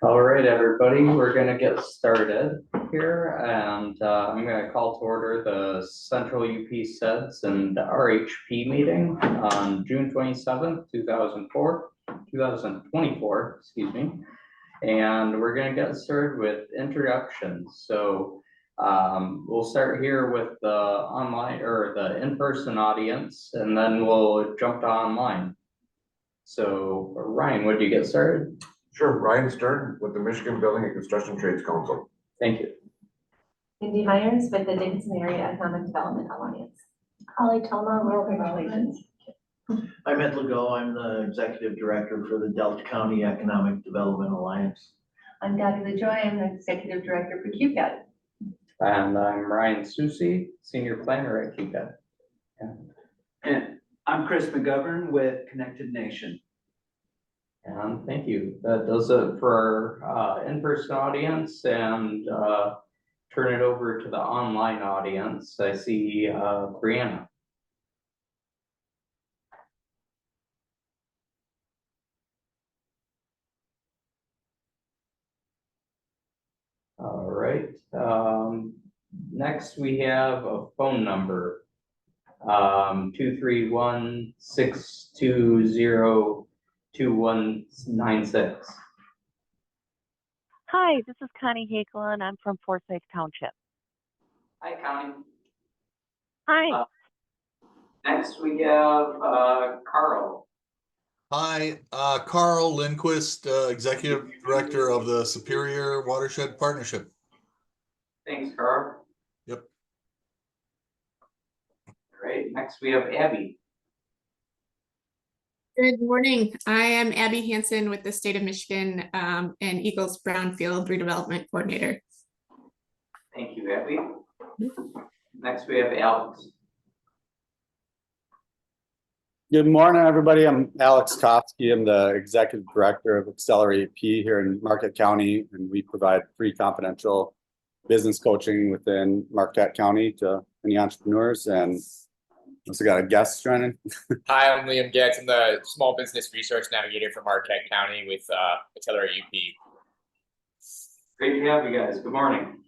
All right, everybody, we're gonna get started here, and I'm gonna call to order the Central U.P. CEDS and RHP meeting on June 27th, 2024, excuse me. And we're gonna get started with introductions. So we'll start here with the online or the in-person audience, and then we'll jump to online. So Ryan, would you get started? Sure, Ryan Stern with the Michigan Building and Construction Trades Council. Thank you. Cindy Myers with the Dickinson Area Economic Development Alliance. Holly Toma, Rural Relations. I'm Ed Legault. I'm the Executive Director for the Delta County Economic Development Alliance. I'm Gabby LaJoy. I'm the Executive Director for QCAD. And I'm Ryan Susi, Senior Planner at QCAD. Yeah. And I'm Chris McGovern with Connected Nation. And thank you. That does it for our in-person audience, and turn it over to the online audience. I see Brianna. All right. Next we have a phone number, 231-620-2196. Hi, this is Connie Hakelin. I'm from Forsyth Township. Hi, Connie. Hi. Next we have Carl. Hi, Carl Lindquist, Executive Director of the Superior Watershed Partnership. Thanks, Carl. Yep. All right, next we have Abby. Good morning. I am Abby Hansen with the State of Michigan and Eagles Brownfield Redevelopment Coordinator. Thank you, Abby. Next we have Alex. Good morning, everybody. I'm Alex Kofsky. I'm the Executive Director of Accelerate P here in Marquette County, and we provide free confidential business coaching within Marquette County to any entrepreneurs. And also got a guest joining. Hi, I'm Liam Getz. I'm the Small Business Resource Navigator for Marquette County with Accelerate U.P. Great to have you guys. Good morning.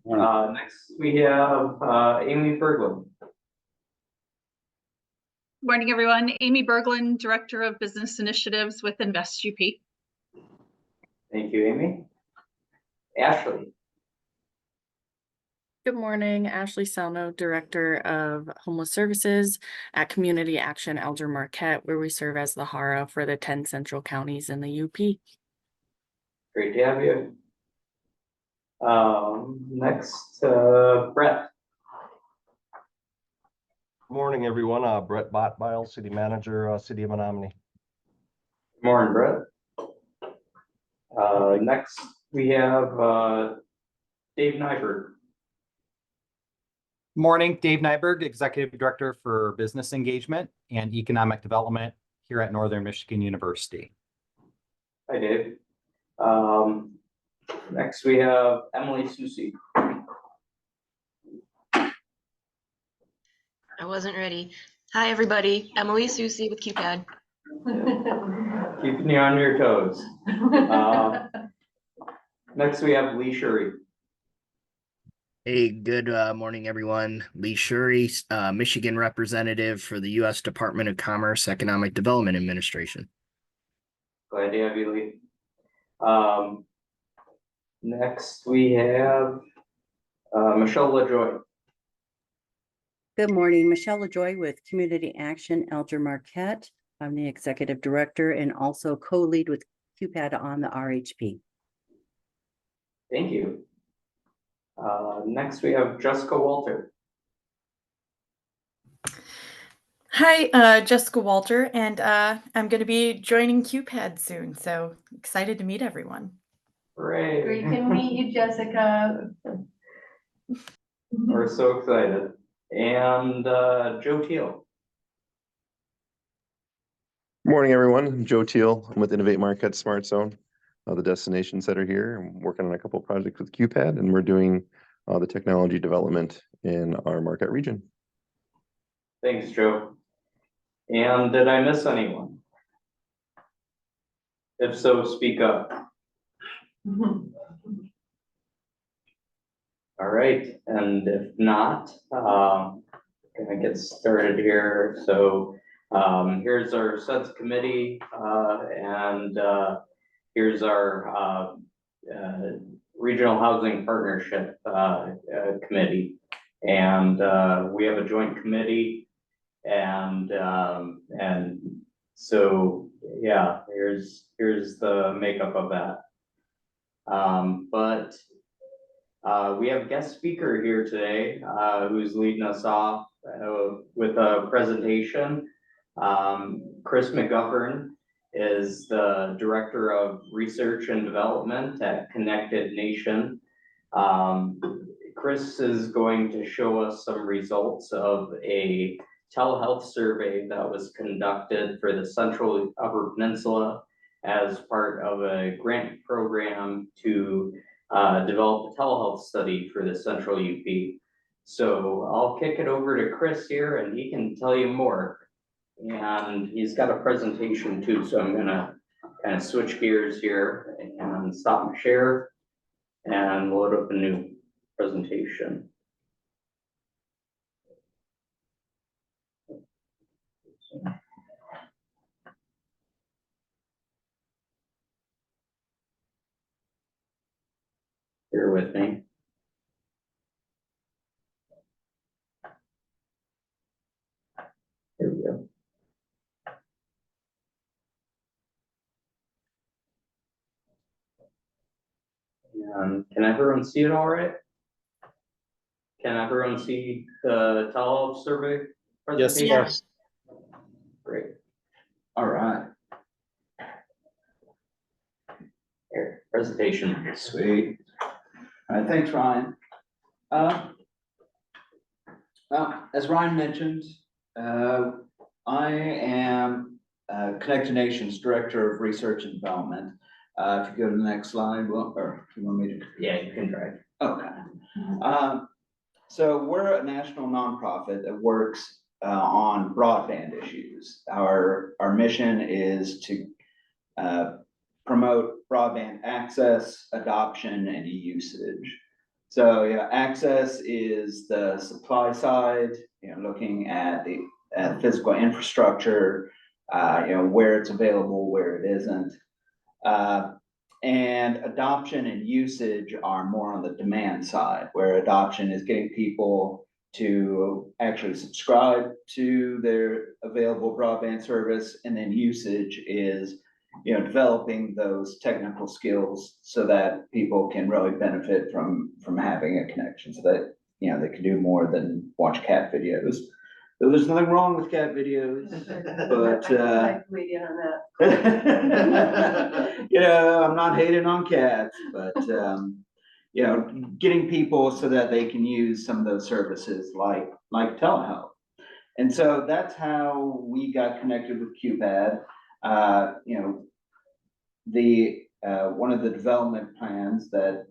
Next we have Amy Berglund. Morning, everyone. Amy Berglund, Director of Business Initiatives with Invest UP. Thank you, Amy. Ashley. Good morning, Ashley Salno, Director of Homeless Services at Community Action Elder Marquette, where we serve as the HARA for the 10 central counties in the UP. Great to have you. Next, Brett. Morning, everyone. Brett Bottbile, City Manager, City of Menominee. Good morning, Brett. Next, we have Dave Nyberg. Morning, Dave Nyberg, Executive Director for Business Engagement and Economic Development here at Northern Michigan University. Hi, Dave. Next, we have Emily Susi. I wasn't ready. Hi, everybody. Emily Susi with QCAD. Keeping you on your toes. Next, we have Lee Shuri. Hey, good morning, everyone. Lee Shuri, Michigan representative for the U.S. Department of Commerce Economic Development Administration. Glad to have you, Lee. Next, we have Michelle LaJoy. Good morning, Michelle LaJoy with Community Action Elder Marquette. I'm the Executive Director and also co-lead with QPAD on the RHP. Thank you. Next, we have Jessica Walter. Hi, Jessica Walter, and I'm going to be joining QPAD soon, so excited to meet everyone. Great. Great to meet you, Jessica. We're so excited. And Joe Teal. Morning, everyone. I'm Joe Teal. I'm with Innovate Marquette Smart Zone, the destination center here. I'm working on a couple of projects with QPAD, and we're doing the technology development in our Marquette region. Thanks, Joe. And did I miss anyone? If so, speak up. All right, and if not, gonna get started here. So here's our CEDS committee, and here's our regional housing partnership committee. And we have a joint committee, and so yeah, here's the makeup of that. But we have a guest speaker here today who's leading us off with a presentation. Chris McGovern is the Director of Research and Development at Connected Nation. Chris is going to show us some results of a telehealth survey that was conducted for the Central Upper Peninsula as part of a grant program to develop a telehealth study for the Central U.P. So I'll kick it over to Chris here and he can tell you more. And he's got a presentation too, so I'm gonna kind of switch gears here and stop my share and load up a new presentation. Bear with me. Here we go. And can everyone see it all right? Can everyone see the telehealth survey presentation? Yes. Great. All right. Here, presentation. Sweet. All right, thanks, Ryan. As Ryan mentioned, I am Connected Nations Director of Research and Development. If you go to the next slide, well, or if you want me to. Yeah, you can try. Okay. So we're a national nonprofit that works on broadband issues. Our mission is to promote broadband access, adoption, and usage. So yeah, access is the supply side, looking at the physical infrastructure, where it's available, where it isn't. And adoption and usage are more on the demand side, where adoption is getting people to actually subscribe to their available broadband service, and then usage is developing those technical skills so that people can really benefit from having a connection, so that they can do more than watch cat videos. So there's nothing wrong with cat videos, but I'm not hating on cats, but getting people so that they can use some of those services like telehealth. And so that's how we got connected with QPAD. One of the development plans that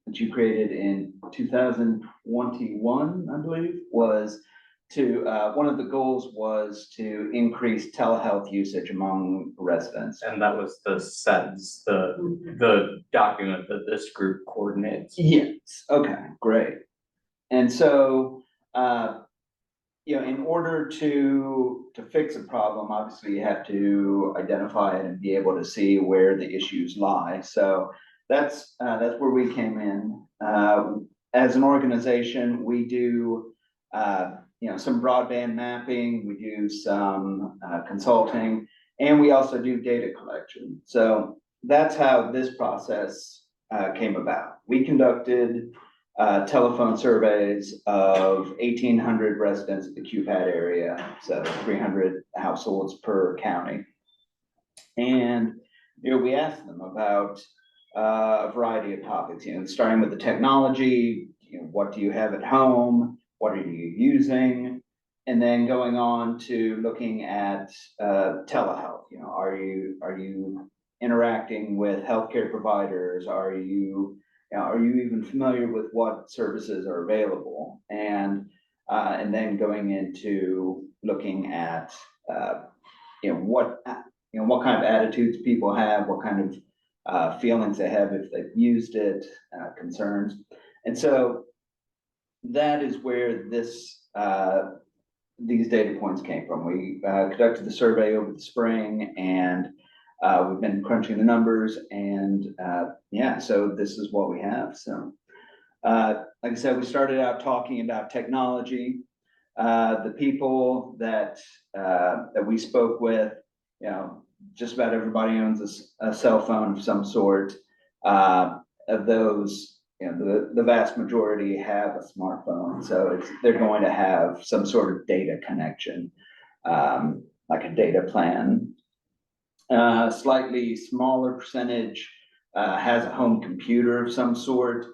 you created in 2021, I believe, was to one of the goals was to increase telehealth usage among residents. And that was the CEDS, the document that this group coordinates. Yes. Okay, great. And so in order to fix a problem, obviously you have to identify it and be able to see where the issues lie. So that's where we came in. As an organization, we do some broadband mapping, we do some consulting, and we also do data collection. So that's how this process came about. We conducted telephone surveys of 1,800 residents of the QPAD area, so 300 households per county. And we asked them about a variety of topics, starting with the technology, what do you have at home, what are you using, and then going on to looking at telehealth. Are you interacting with healthcare providers? Are you even familiar with what services are available? And then going into looking at what kind of attitudes people have, what kind feelings they have if they've used it, concerns. And so that is where these data points came from. We conducted the survey over the spring, and we've been crunching the numbers, and yeah, so this is what we have. So like I said, we started out talking about technology. The people that we spoke with, you know, just about everybody owns a cell phone of some sort. Of those, you know, the vast majority have a smartphone, so they're going to have some sort of data connection, like a data plan. Slightly smaller percentage has a home computer of some sort,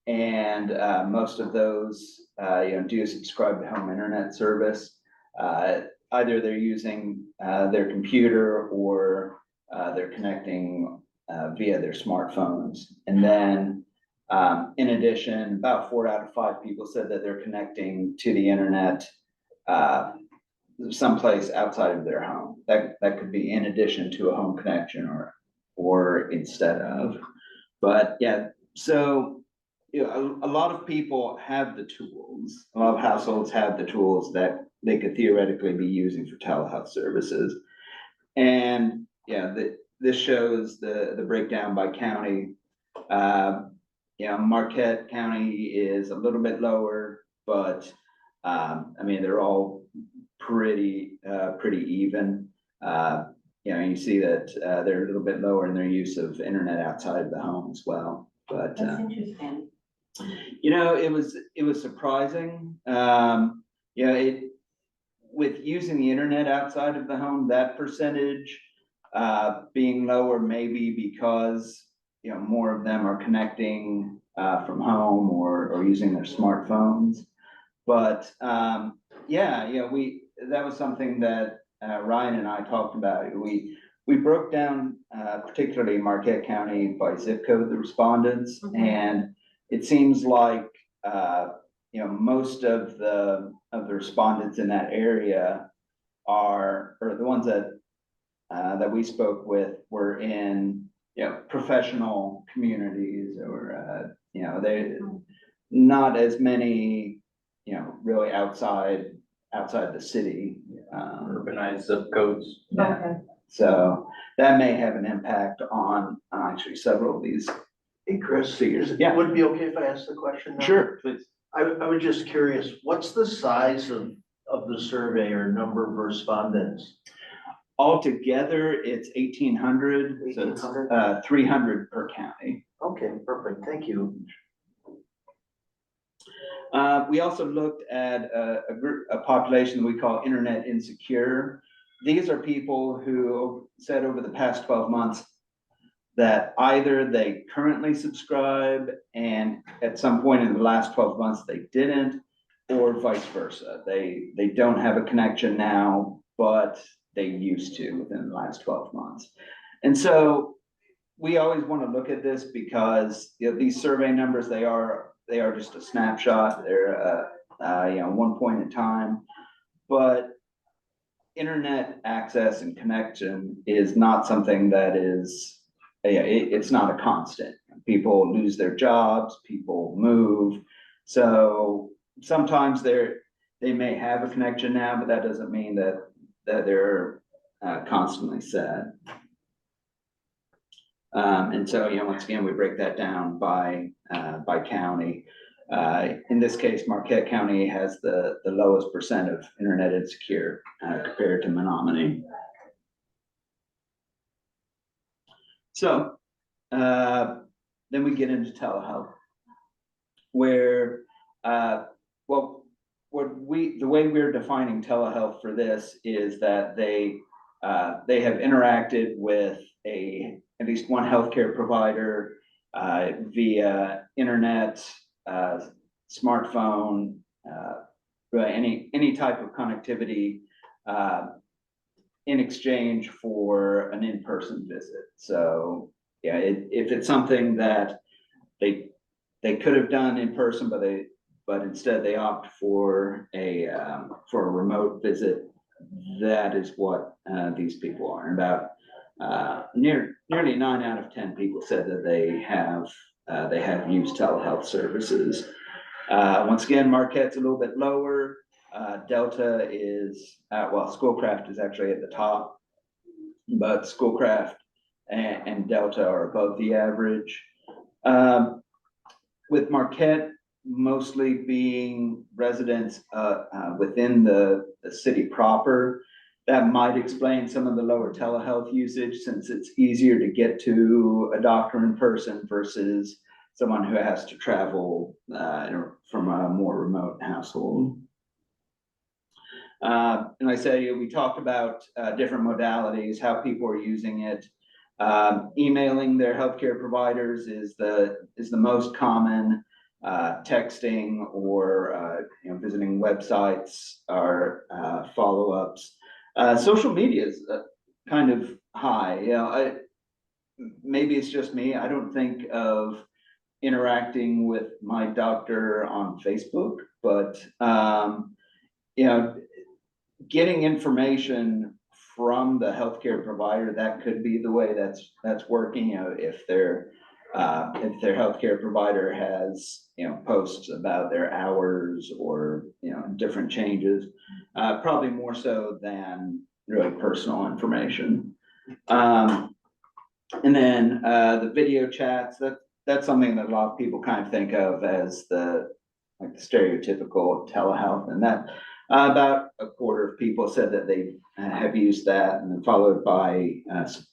and most of those, you know, do subscribe to home internet service. Either they're using their computer or they're connecting via their smartphones. And then in addition, about 4 out of 5 people said that they're connecting to the internet someplace outside of their home. That could be in addition to a home connection or instead of. But yeah, so you know, a lot of people have the tools. A lot of households have the tools that they could theoretically be using for telehealth services. And yeah, this shows the breakdown by county. You know, Marquette County is a little bit lower, but I mean, they're all pretty even. You know, you see that they're a little bit lower in their use of internet outside of the home as well. But That's interesting. you know, it was surprising. You know, with using the internet outside of the home, that percentage being lower, maybe because, you know, more of them are connecting from home or using their smartphones. But yeah, you know, that was something that Ryan and I talked about. We broke down particularly Marquette County by zip code, the respondents, and it seems like you know, most of the respondents in that area or the ones that we spoke with were in, you know, professional communities, or you know, they not as many, you know, really outside the city, urbanized zip codes. Yeah. Okay. So that may have an impact on actually several of these. Hey, Chris, figures. Yeah. would it be okay if I ask the question now? Sure, please. I was just curious, what's the size of the survey or number of respondents? Altogether, it's 1,800, so it's 300 per county. Okay, perfect, thank you. We also looked at a population that we call internet insecure. These are people who said over the past 12 months that either they currently subscribe and at some point in the last 12 months they didn't, or vice versa. They don't have a connection now, but they used to within the last 12 months. And so we always want to look at this because, you know, these survey numbers, they are just a snapshot. They're you know, one point in time, but internet access and connection is not something that is, it's not a constant. People lose their jobs, people move. So sometimes they may have a connection now, but that doesn't mean that they're constantly set. And so, you know, once again, we break that down by county. In this case, Marquette County has the lowest percent of internet insecure compared to Menominee. So then we get into telehealth, where well, the way we're defining telehealth for this is that they have interacted with at least one healthcare provider via internet, smartphone, really any type of connectivity in exchange for an in-person visit. So yeah, if it's something that they could have done in person, but instead they opt for a remote visit, that is what these people are. And nearly 9 out of 10 people said that they have used telehealth services. Once again, Marquette's a little bit lower. Delta is, well, Schoolcraft is actually at the top, but Schoolcraft and Delta are above the average. With Marquette mostly being residents within the city proper, that might explain some of the lower telehealth usage, since it's easier to get to a doctor in person versus someone who has to travel from a more remote household. And I said, we talked about different modalities, how people are using it. Emailing their healthcare providers is the most common. Texting or visiting websites are follow-ups. Social media is kind of high. Maybe it's just me. I don't think of interacting with my doctor on Facebook, but getting information from the healthcare provider, that could be the way that's working. If their healthcare provider has posts about their hours or different changes, probably more so than really personal information. And then the video chats, that's something that a lot of people kind of think of as the stereotypical telehealth, and that about a quarter of people said that they have used that, and then followed by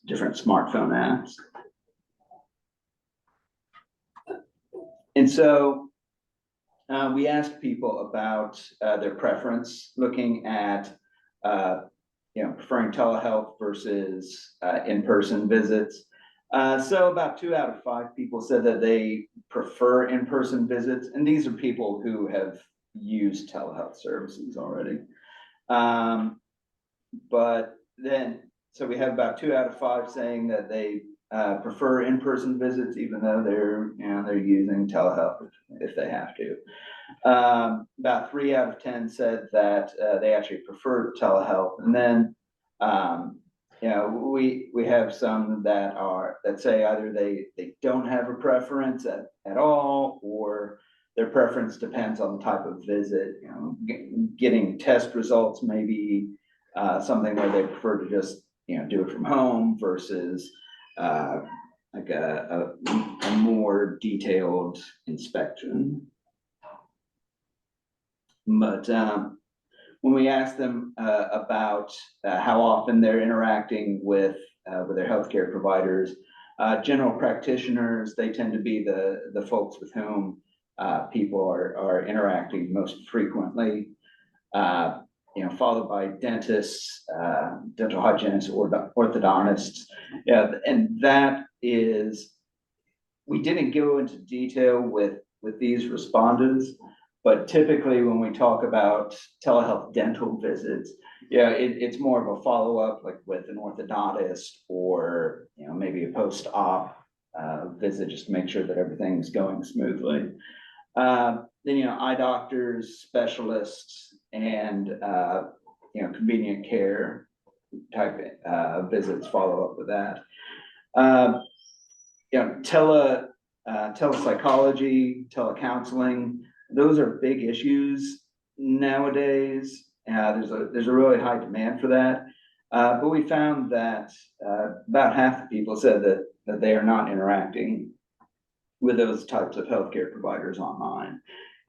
different smartphone apps. And so we asked people about their preference, looking at preferring telehealth versus in-person visits. So about 2 out of 5 people said that they prefer in-person visits, and these are people who have used telehealth services already. But then, so we have about 2 out of 5 saying that they prefer in-person visits, even though they're using telehealth if they have to. About 3 out of 10 said that they actually prefer telehealth, and then we have some that say either they don't have a preference at all, or their preference depends on the type of visit. Getting test results may be something where they prefer to just do it from home versus like a more detailed inspection. But when we ask them about how often they're interacting with their healthcare providers, general practitioners, they tend to be the folks with whom people are interacting most frequently, followed by dentists, dental hygienists, or orthodontists. And that is, we didn't go into detail with these respondents, but typically when we talk about telehealth dental visits, it's more of a follow-up, like with an orthodontist, or maybe a post-op visit, just to make sure that everything's going smoothly. Then eye doctors, specialists, and convenient care type visits follow up with that. Telepsychology, telecounseling, those are big issues nowadays. There's a really high demand for that. But we found that about half the people said that they are not interacting with those types of healthcare providers online.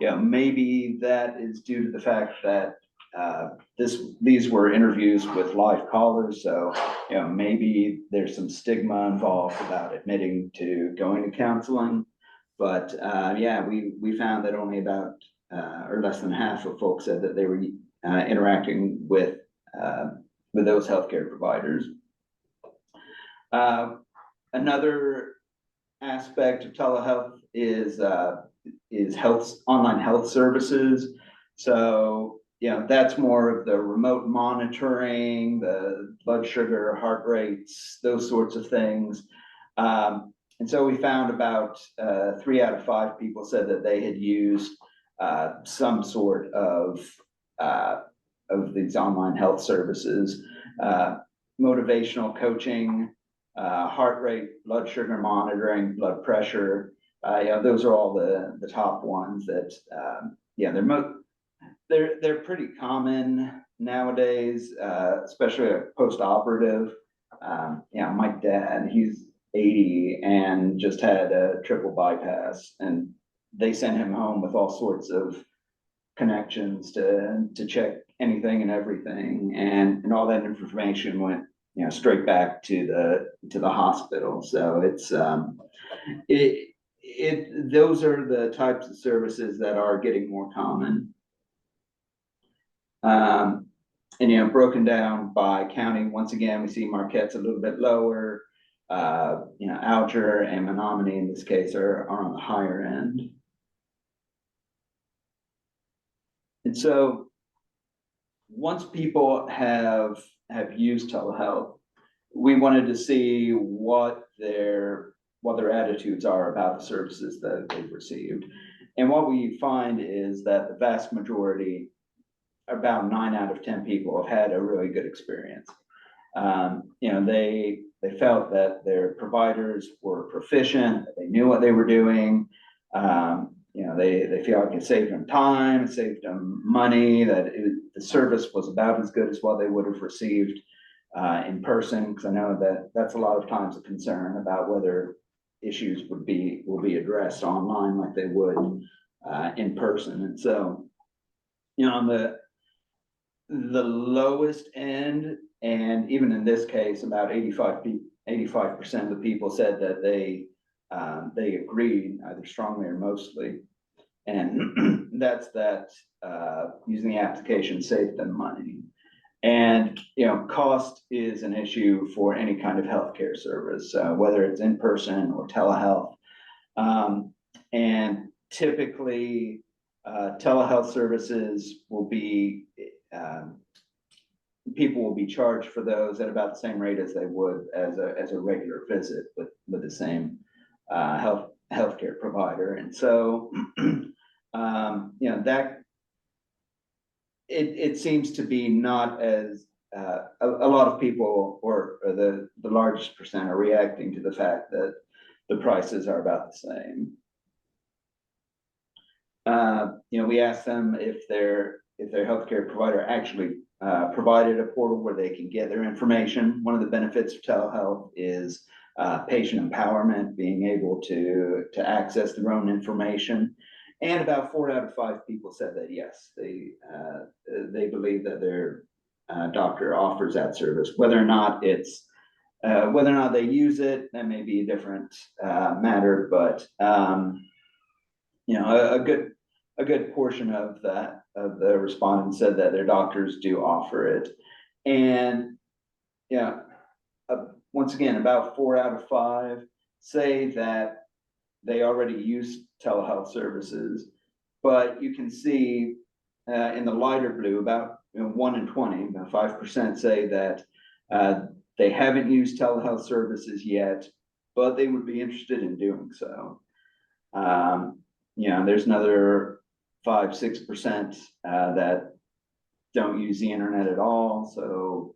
Maybe that is due to the fact that these were interviews with live callers, so maybe there's some stigma involved about admitting to going to counseling. But we found that only about or less than half of folks said that they were interacting with those healthcare providers. Another aspect of telehealth is online health services. So that's more of the remote monitoring, the blood sugar, heart rates, those sorts of things. And so we found about 3 out of 5 people said that they had used some sort of these online health services. Motivational coaching heart rate, blood sugar monitoring, blood pressure. Those are all the top ones that, they're pretty common nowadays, especially post-operative. My dad, he's 80 and just had a triple bypass, and they sent him home with all sorts of connections to check anything and everything, and all that information went straight back to the hospital. So it's those are the types of services that are getting more common. And broken down by county, once again, we see Marquette's a little bit lower. Alger and Menominee in this case are on the higher end. And so once people have used telehealth, we wanted to see what their attitudes are about the services that they've received. And what we find is that the vast majority, about 9 out of 10 people, have had a really good experience. They felt that their providers were proficient, that they knew what they were doing. They feel like it saved them time, it saved them money, that the service was about as good as what they would have received in person, because I know that that's a lot of times a concern about whether issues will be addressed online like they would in person. And so, on the lowest end, and even in this case, about 85% of the people said that they agreed, either strongly or mostly, and that's that using the application saved them money. And cost is an issue for any kind of healthcare service, whether it's in person or telehealth. And typically, telehealth services will be people will be charged for those at about the same rate as they would as a regular visit with the same healthcare provider. And so that it seems to be not as a lot of people, or the largest percent, are reacting to the fact that the prices are about the same. We asked them if their healthcare provider actually provided a portal where they can get their information. One of the benefits of telehealth is patient empowerment, being able to access their own information. And about 4 out of 5 people said that yes, they believe that their doctor offers that service. Whether or not they use it, that may be a different matter. But a good portion of the respondents said that their doctors do offer it. And once again, about 4 out of 5 say that they already use telehealth services, but you can see in the lighter blue, about 1 in 20, about 5% say that they haven't used telehealth services yet, but they would be interested in doing so. There's another 5-6% that don't use the internet at all. So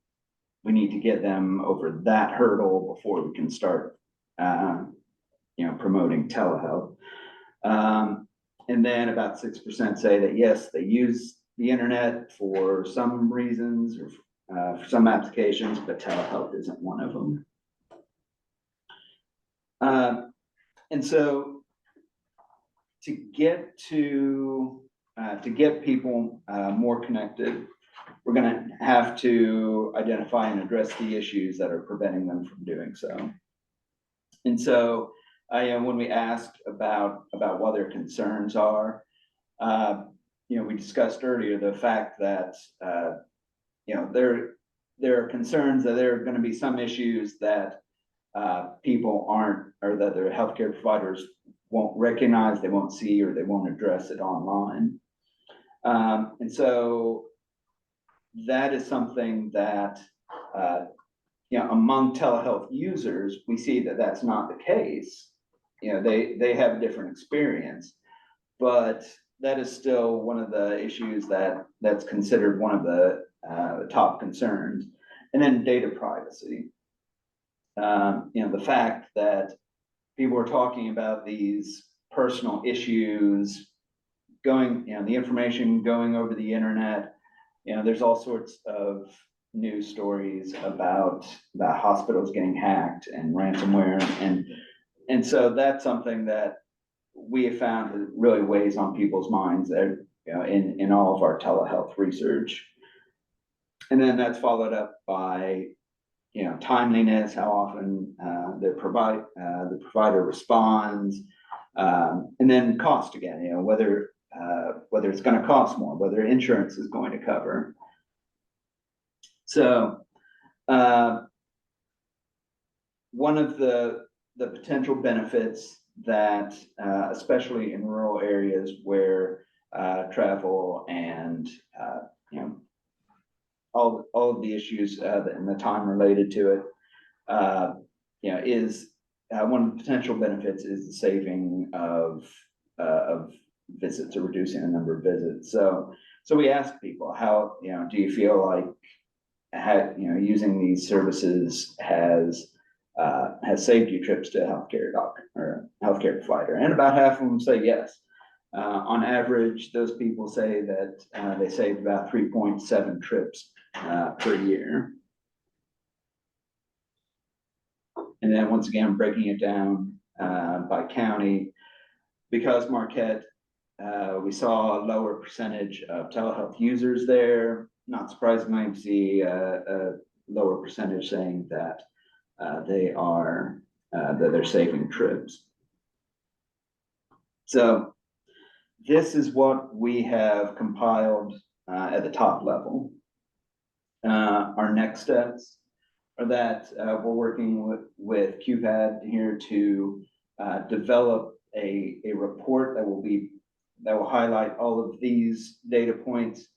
we need to get them over that hurdle before we can start promoting telehealth. And then about 6% say that yes, they use the internet for some reasons or for some applications, but telehealth isn't one of them. And so to get people more connected, we're going to have to identify and address the issues that are preventing them from doing so. And so when we asked about what their concerns are, we discussed earlier the fact that there are concerns that there are going to be some issues that people aren't, or that their healthcare providers won't recognize, they won't see, or they won't address it online. And so that is something that among telehealth users, we see that that's not the case. They have a different experience, but that is still one of the issues that's considered one of the top concerns. And then data privacy. the fact that people are talking about these personal issues going, the information going over the internet. There's all sorts of news stories about hospitals getting hacked and ransomware, and so that's something that we have found that really weighs on people's minds in all of our telehealth research. And then that's followed up by timeliness, how often the provider responds, and then cost again, whether it's going to cost more, whether insurance is going to cover. So one of the potential benefits that, especially in rural areas where travel and all of the issues and the time related to it, is one of the potential benefits is the saving of visits, or reducing the number of visits. So we ask people, how do you feel like using these services has saved you trips to a healthcare doctor or healthcare provider? And about half of them say yes. On average, those people say that they saved about 3.7 trips per year. And then once again, breaking it down by county, because Marquette, we saw a lower percentage of telehealth users there. Not surprisingly, we see a lower percentage saying that they're saving trips. So this is what we have compiled at the top level. Our next steps are that we're working with QPAD here to develop a report that will highlight all of these data points,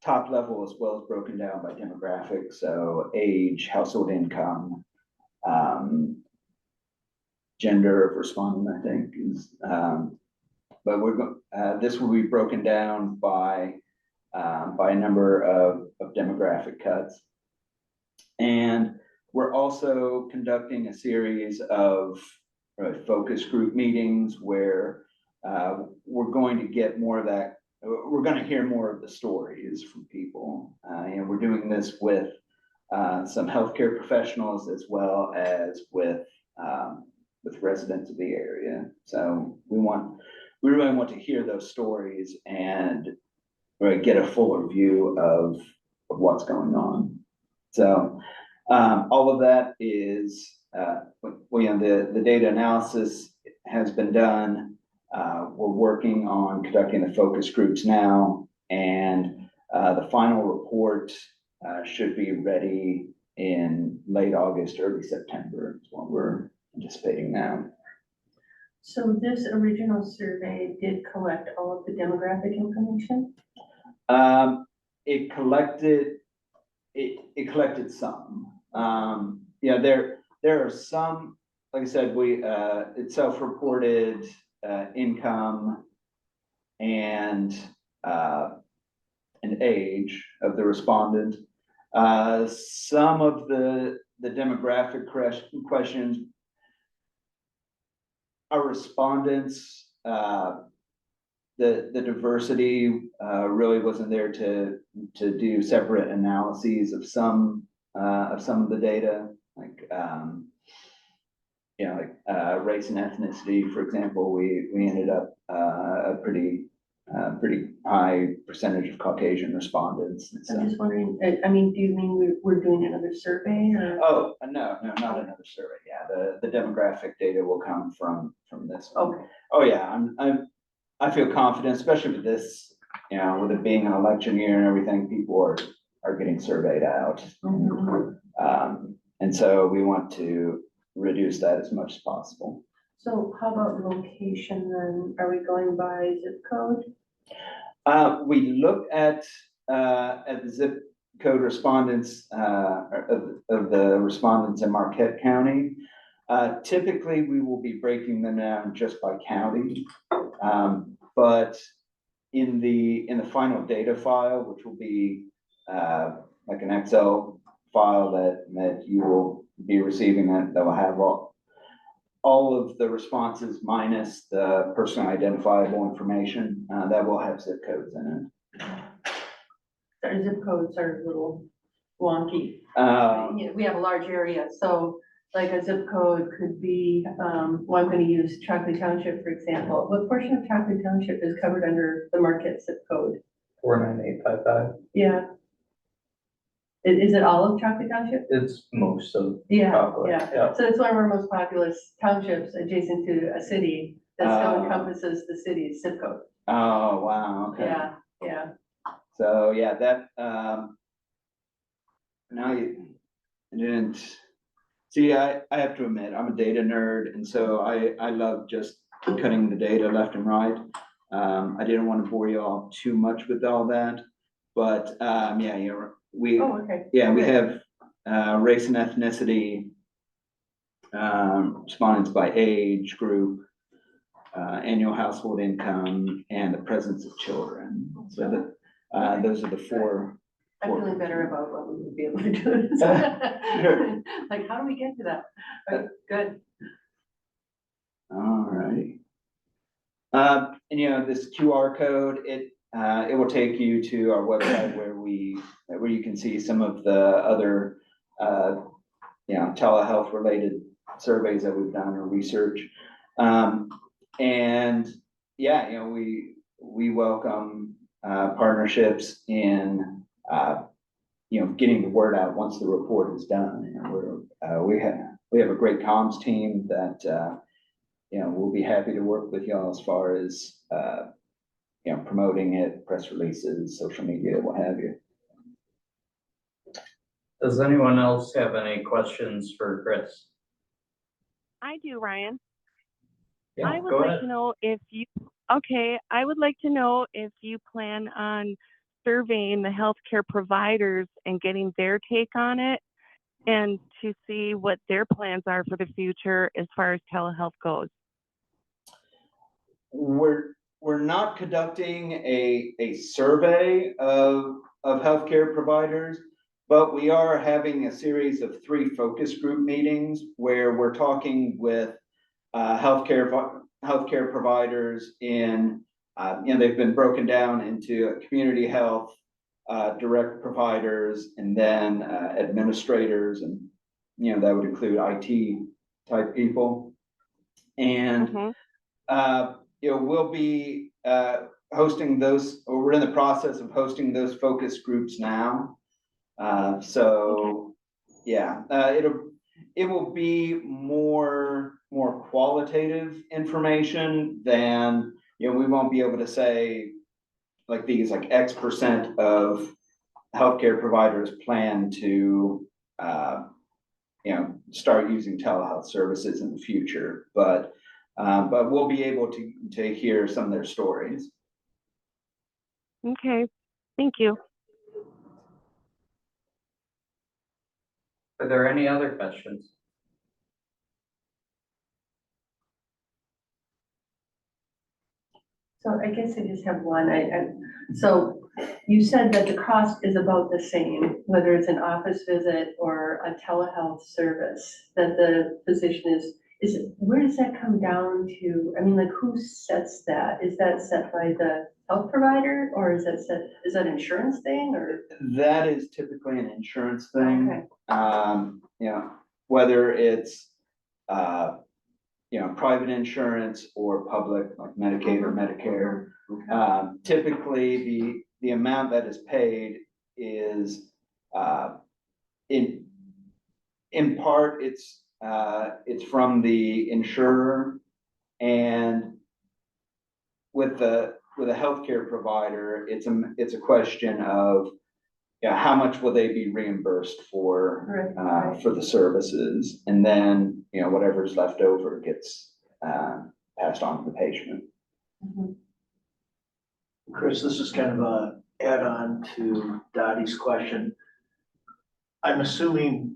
top level as well as broken down by demographics, so age, household income, gender of respondent, I think is. But this will be broken down by a number of demographic cuts. And we're also conducting a series of focus group meetings where we're going to get more of that. We're going to hear more of the stories from people. And we're doing this with some healthcare professionals as well as with residents of the area. So we really want to hear those stories and get a fuller view of what's going on. So all of that is, the data analysis has been done. We're working on conducting the focus groups now, and the final report should be ready in late August, early September is what we're anticipating now. So this original survey did collect all of the demographic information? It collected some. There are some, like I said, it's self-reported income and age of the respondent. Some of the demographic questions, our respondents, the diversity really wasn't there to do separate analyses of some of the data, like race and ethnicity, for example. We ended up a pretty high percentage of Caucasian respondents. So, I'm just wondering, do you mean we're doing another survey, or? Oh, no, not another survey. Yeah, the demographic data will come from this one. Okay. Oh yeah, I feel confident, especially with this, with it being an election year and everything, people are getting surveyed out. Mm-hmm. And so we want to reduce that as much as possible. So how about location then? Are we going by zip code? We look at the zip code respondents of the respondents in Marquette County. Typically, we will be breaking them down just by county, but in the final data file, which will be like an Excel file that you will be receiving that. That will have all of the responses minus the personally identifiable information, that will have zip codes in it. Our zip codes are a little wonky. We have a large area, so like a zip code could be, I'm gonna use Chocolate Township, for example. What portion of Chocolate Township is covered under the Marquette zip code? 49855. Yeah. Is it all of Chocolate Township? It's most of. Yeah, Chocolate, yeah. So it's one of our most populous townships adjacent to a city that still encompasses the city's zip code. Oh, wow, okay. Yeah, yeah. So, yeah, that, now you didn't, see, I have to admit, I'm a data nerd, and so I love just cutting the data left and right. I didn't want to bore you all too much with all that, but, yeah, we have, race and ethnicity, respondents by age group, annual household income, and the presence of children. So those are the four. I'm feeling better about what we would be able to do. Like, how do we get to that? Good. All right. And this QR code, it will take you to our website where you can see some of the other telehealth related surveys that we've done or research. And yeah, we welcome partnerships in getting the word out once the report is done. We have a great comms team that we'll be happy to work with y'all as far as promoting it, press releases, social media, what have you. Does anyone else have any questions for Chris? I do, Ryan. Yeah, I would go like ahead. to know if you, I would like to know if you plan on surveying the healthcare providers and getting their take on it, and to see what their plans are for the future as far as telehealth goes. We're not conducting a survey of healthcare providers, but we are having a series of 3 focus group meetings where we're talking with healthcare providers in, they've been broken down into community health, direct providers, and then administrators, and that would include IT type people. And we'll be hosting those, or we're in the process of hosting those focus groups now. Yeah, it will be more qualitative information than, we won't be able to say like these, like X% of healthcare providers plan to, start using telehealth services in the future, but we'll be able to hear some of their stories. Okay, thank you. Are there any other questions? So I guess I just have one. So you said that the cost is about the same, whether it's an office visit or a telehealth service, that the physician where does that come down to? I mean, like, who sets that? Is that set by the health provider, or is that insurance thing, or? That is typically an insurance thing. Okay. Whether it's private insurance or public, like Medicaid or Medicare. Typically the amount that is paid is in part it's from the insurer, and with a healthcare provider, it's a question of how much will they be reimbursed for for the services, and then whatever's left over gets passed on to the patient. Chris, this is kind of a add-on to Dottie's question. I'm assuming,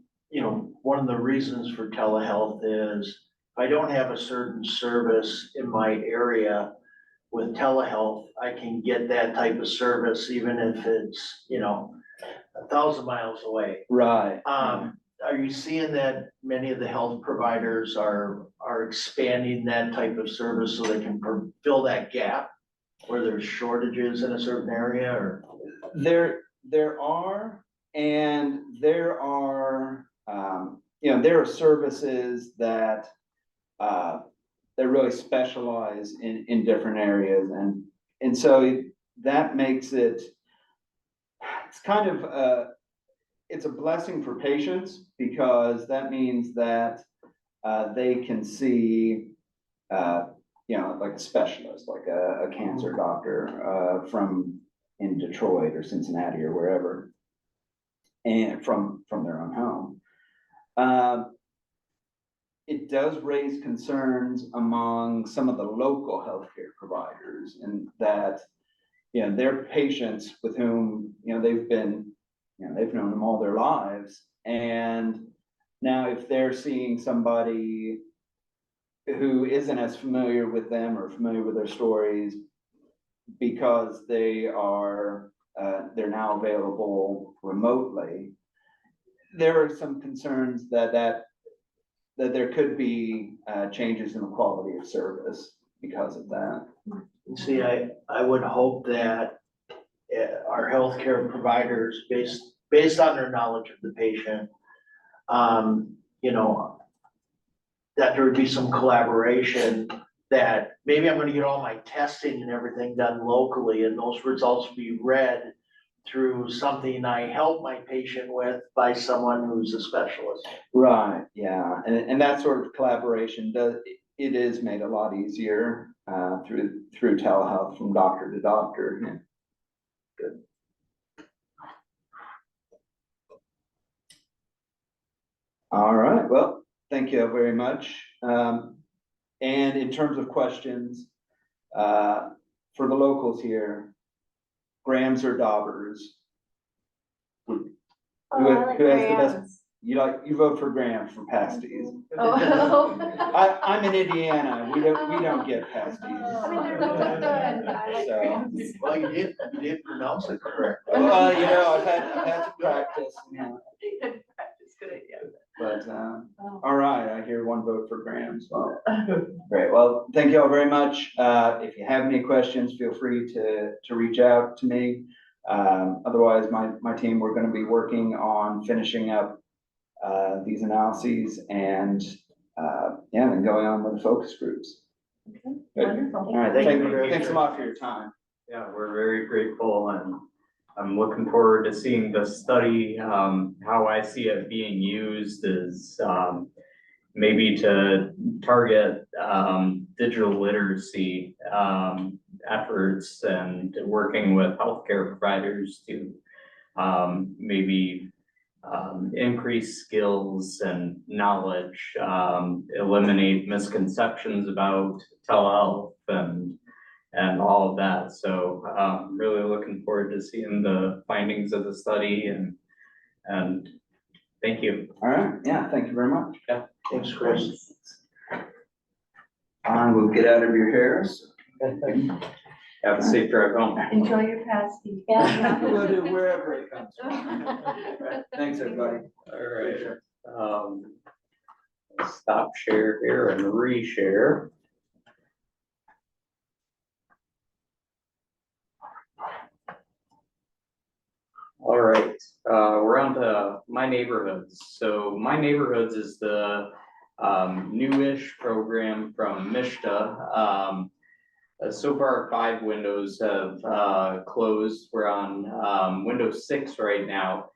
one of the reasons for telehealth is if I don't have a certain service in my area with telehealth, I can get that type of service even if it's, 1,000 miles away. Right. are you seeing that many of the health providers are expanding that type of service so they can fill that gap where there's shortages in a certain area, or? There are, and there are, there are services that really specialize in different areas, and so that makes it, it's kind of it's a blessing for patients, because that means that they can see, like a specialist, like a cancer doctor from in Detroit or Cincinnati or wherever, and from their own home. It does raise concerns among some of the local healthcare providers, and that, their patients with whom, they've known them all their lives. And now if they're seeing somebody who isn't as familiar with them or familiar with their stories, because they're now available remotely, there are some concerns that there could be changes in the quality of service because of that. See, I would hope that our healthcare providers, based on their knowledge of the patient, that there would be some collaboration, that maybe I'm gonna get all my testing and everything done locally, and those results be read through something I help my patient with by someone who's a specialist. Right, yeah, and that sort of collaboration it is made a lot easier through telehealth from doctor to doctor. Yeah. Good. All right, well, thank you very much. And in terms of questions, for the locals here, grams or daubers? Who has the best? You vote for grams for pasties. Oh. I'm in Indiana. We don't get pasties. I mean, they're both good. I like grams. Well, you did pronounce it correct. Well, I've had to practice. Good practice, good idea. But all right, I hear one vote for grams. Well, great. Well, thank you all very much. If you have any questions, feel free to reach out to me. Otherwise, my team, we're going to be working on finishing up these analyses, and then going on with the focus groups. Okay, Good. wonderful. All right, thanks a lot for your time. Yeah, we're very grateful, and I'm looking forward to seeing the study. How I see it being used is maybe to target digital literacy efforts, and working with healthcare providers to maybe increase skills and knowledge, eliminate misconceptions about telehealth and all of that. So really looking forward to seeing the findings of the study, and thank you. All right, yeah, thank you very much. Yeah, thanks, Chris. We'll get out of your hairs. Have a safe drive home. Enjoy your pasty. Yeah. We'll do wherever it comes from. Right, thanks, everybody. All right. Stop share here and reshare. All right, we're on to My Neighborhoods. So My Neighborhoods is the newish program from MISTA. So far, 5 windows have closed. We're on Windows 6 right now.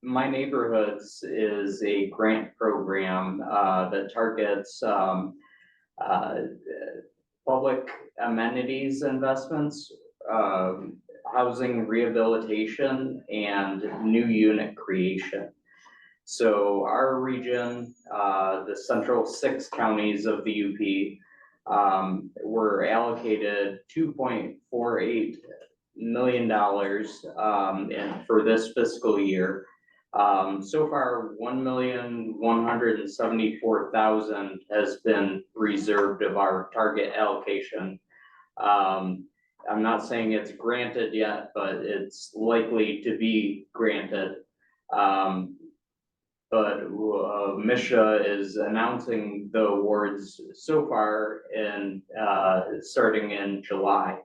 My Neighborhoods is a grant program that targets public amenities investments, housing rehabilitation, and new unit creation. So our region, the central 6 counties of the UP, were allocated $2.48 million for this fiscal year. So far, $1,174,000 has been reserved of our target allocation. I'm not saying it's granted yet, but it's likely to be granted. But Misha is announcing the awards so far and starting in July.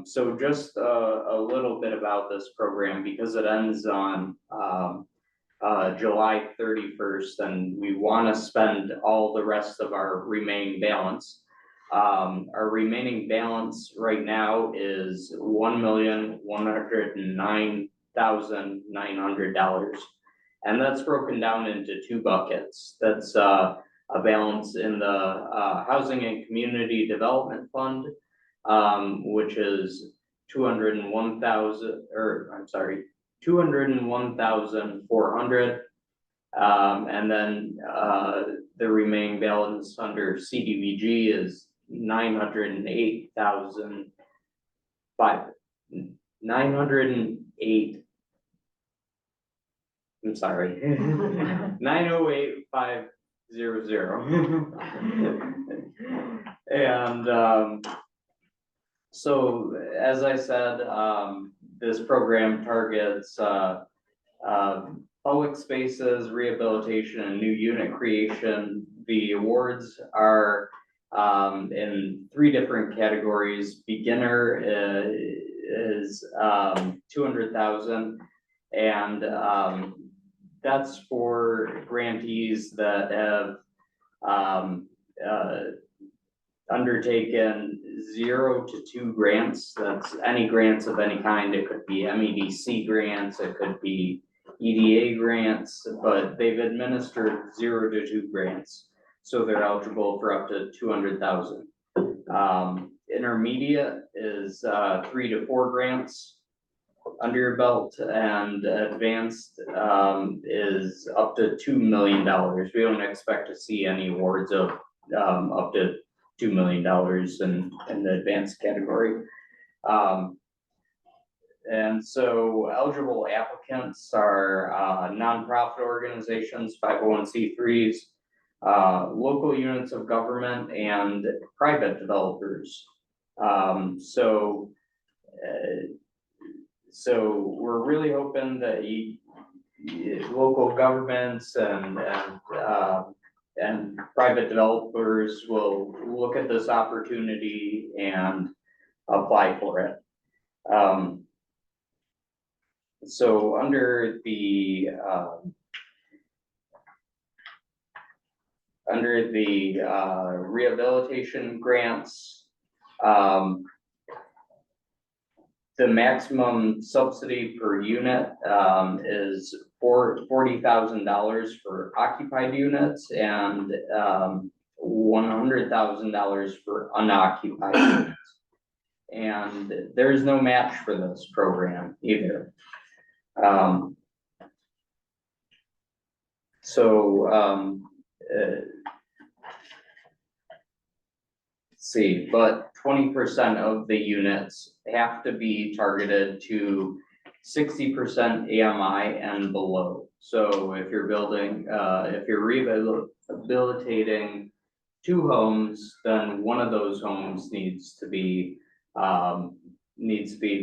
So just a little bit about this program because it ends on July 31st, and we want to spend all the rest of our remaining balance. Our remaining balance right now is $1,109,900. And that's broken down into two buckets. That's a balance in the Housing and Community Development Fund, which is 201,400. And then the remaining balance under CDBG is 908. I'm sorry, 908,500. And so as I said, this program targets public spaces, rehabilitation, and new unit creation. The awards are in three different categories. Beginner is 200,000, and that's for grantees that have undertaken 0 to 2 grants. That's any grants of any kind. It could be MEDC grants, it could be EDA grants, but they've administered 0 to 2 grants. So they're eligible for up to 200,000. Intermediate is 3 to 4 grants under your belt, and advanced is up to $2 million. We don't expect to see any awards of up to $2 million in the advanced category. And so eligible applicants are nonprofit organizations, 501c3s, local units of government, and private developers. So we're really hoping that local governments and private developers will look at this opportunity and apply for it. So under the rehabilitation grants, the maximum subsidy per unit is $40,000 for occupied units and $100,000 for unoccupied units. And there's no match for this program either. See, but 20% of the units have to be targeted to 60% AMI and below. So if you're building, if you're rehabilitating 2 homes, then one of those homes needs to be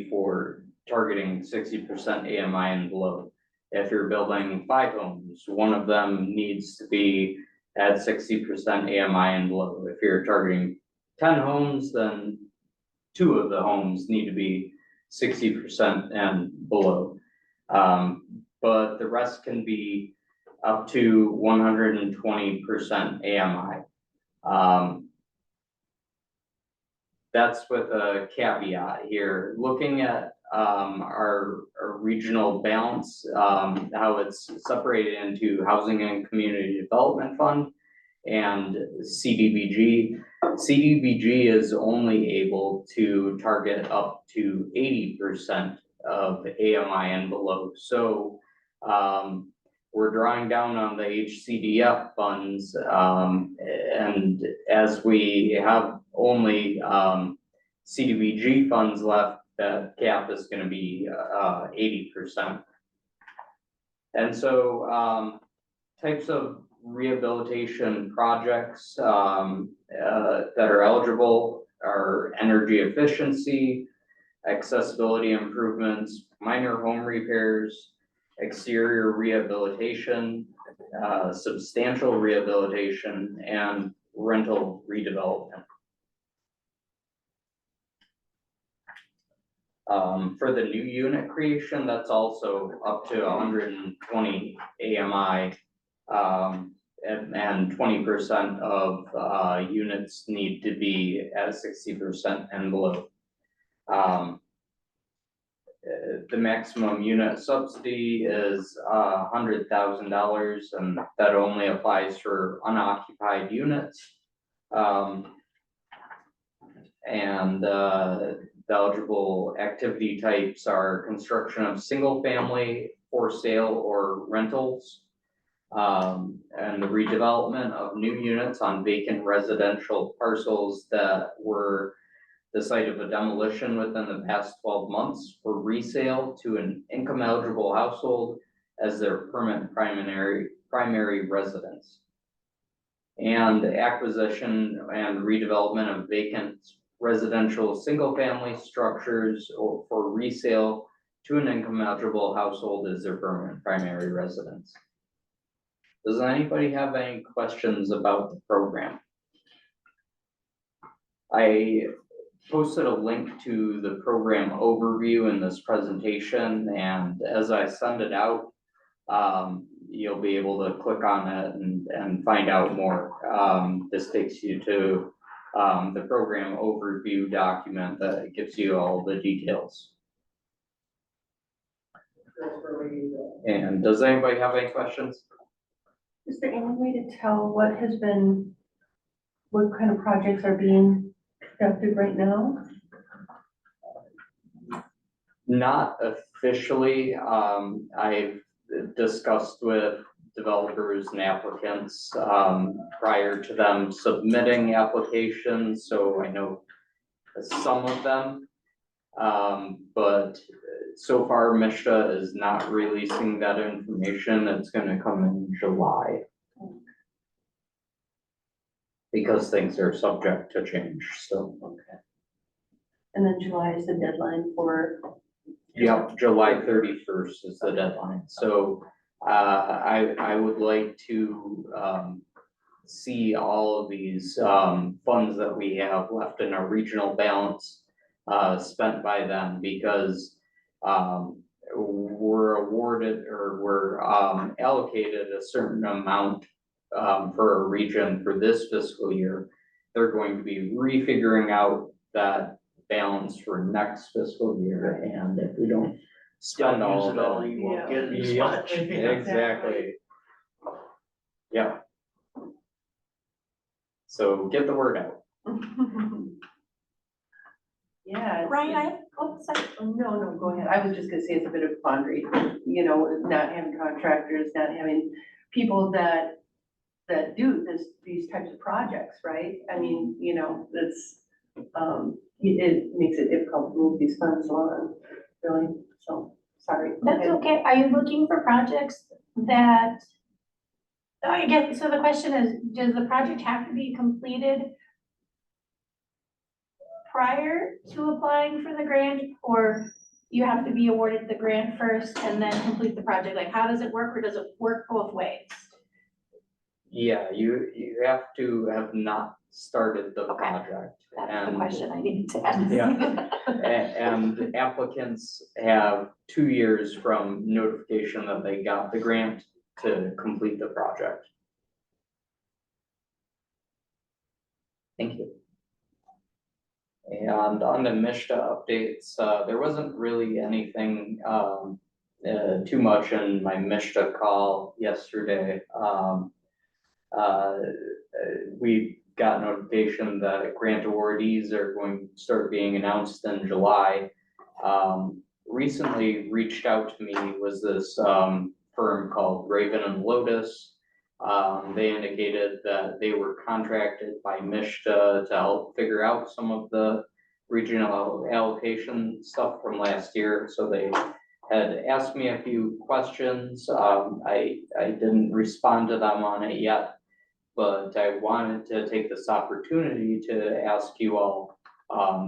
for targeting 60% AMI and below. If you're building 5 homes, one of them needs to be at 60% AMI and below. If you're targeting 10 homes, then 2 of the homes need to be 60% and below. But the rest can be up to 120% AMI. That's with a caveat here. Looking at our regional balance, how it's separated into Housing and Community Development Fund and CDBG. CDBG is only able to target up to 80% of AMI and below. So we're drawing down on the HCDF funds, and as we have only CDBG funds left, that cap is going to be 80%. And so types of rehabilitation projects that are eligible are energy efficiency, accessibility improvements, minor home repairs, exterior rehabilitation, substantial rehabilitation, and rental redevelopment. For the new unit creation, that's also up to 120 AMI. And 20% of units need to be at 60% and below. The maximum unit subsidy is $100,000, and that only applies for unoccupied units. The eligible activity types are construction of single family, for sale, or rentals. And the redevelopment of new units on vacant residential parcels that were the site of a demolition within the past 12 months for resale to an income eligible household as their permanent primary residence. And acquisition and redevelopment of vacant residential single family structures or for resale to an income eligible household as their permanent primary residence. Does anybody have any questions about the program? I posted a link to the program overview in this presentation, and as I send it out, you'll be able to click on it and find out more. This takes you to the program overview document that gives you all the details. And does anybody have any questions? Is there any way to tell what kind of projects are being conducted right now? Not officially. I've discussed with developers and applicants prior to them submitting applications, so I know some of them. But so far, MISTA is not releasing that information. It's going to come in July because things are subject to change. So okay. And then July is the deadline for. Yep, July 31st is the deadline. So I would like to see all of these funds that we have left in our regional balance spent by them, because we're awarded or we're allocated a certain amount for a region for this fiscal year. They're going to be refiguring out that balance for next fiscal year, and if we don't spend all of it, you won't get as much. Exactly. Yeah. So get the word out. Yeah. Ryan, No, go ahead. I was just gonna say it's a bit of a quandary, you know, not having contractors, not having people that do these types of projects, right? I mean, you know, it's, it makes it difficult to move these funds along, really, so, sorry. That's okay. Are you looking for projects that, I guess, so the question is, does the project have to be completed prior to applying for the grant, or you have to be awarded the grant first and then complete the project? Like, how does it work, or does it work both ways? Yeah, you have to have not started the project. That's the question I need to ask. Yeah, and applicants have 2 years from notification that they got the grant to complete the project. Thank you. And on the MISTA updates, there wasn't really anything too much in my MISTA call yesterday. We got notification that grant awardees are going to start being announced in July. Recently reached out to me was this firm called Raven and Lotus. They indicated that they were contracted by MISTA to help figure out some of the regional allocation stuff from last year. So they had asked me a few questions. I didn't respond to them on it yet, but I wanted to take this opportunity to ask you all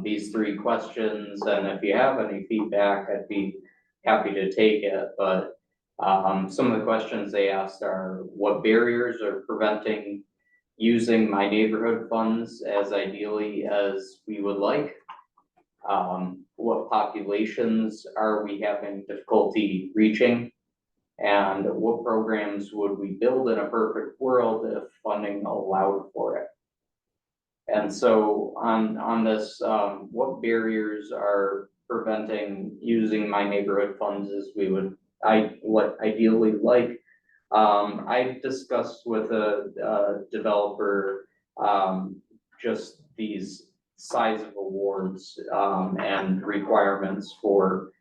these 3 questions. And if you have any feedback, I'd be happy to take it. But Some of the questions they asked are, what barriers are preventing using my neighborhood funds as ideally as we would like? What populations are we having difficulty reaching? And what programs would we build in a perfect world if funding allowed for it? And so on this, what barriers are preventing using my neighborhood funds as we would ideally like? I discussed with a developer, just these size of awards, and requirements for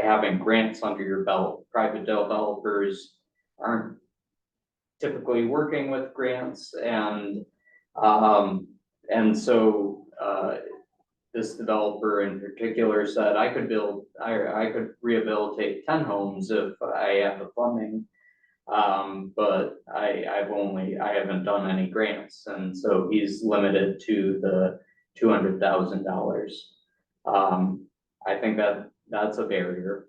having grants under your belt. Private developers aren't typically working with grants, and so this developer in particular said, I could rehabilitate 10 homes if I have the funding, but I haven't done any grants, and so he's limited to the $200,000. I think that's a barrier.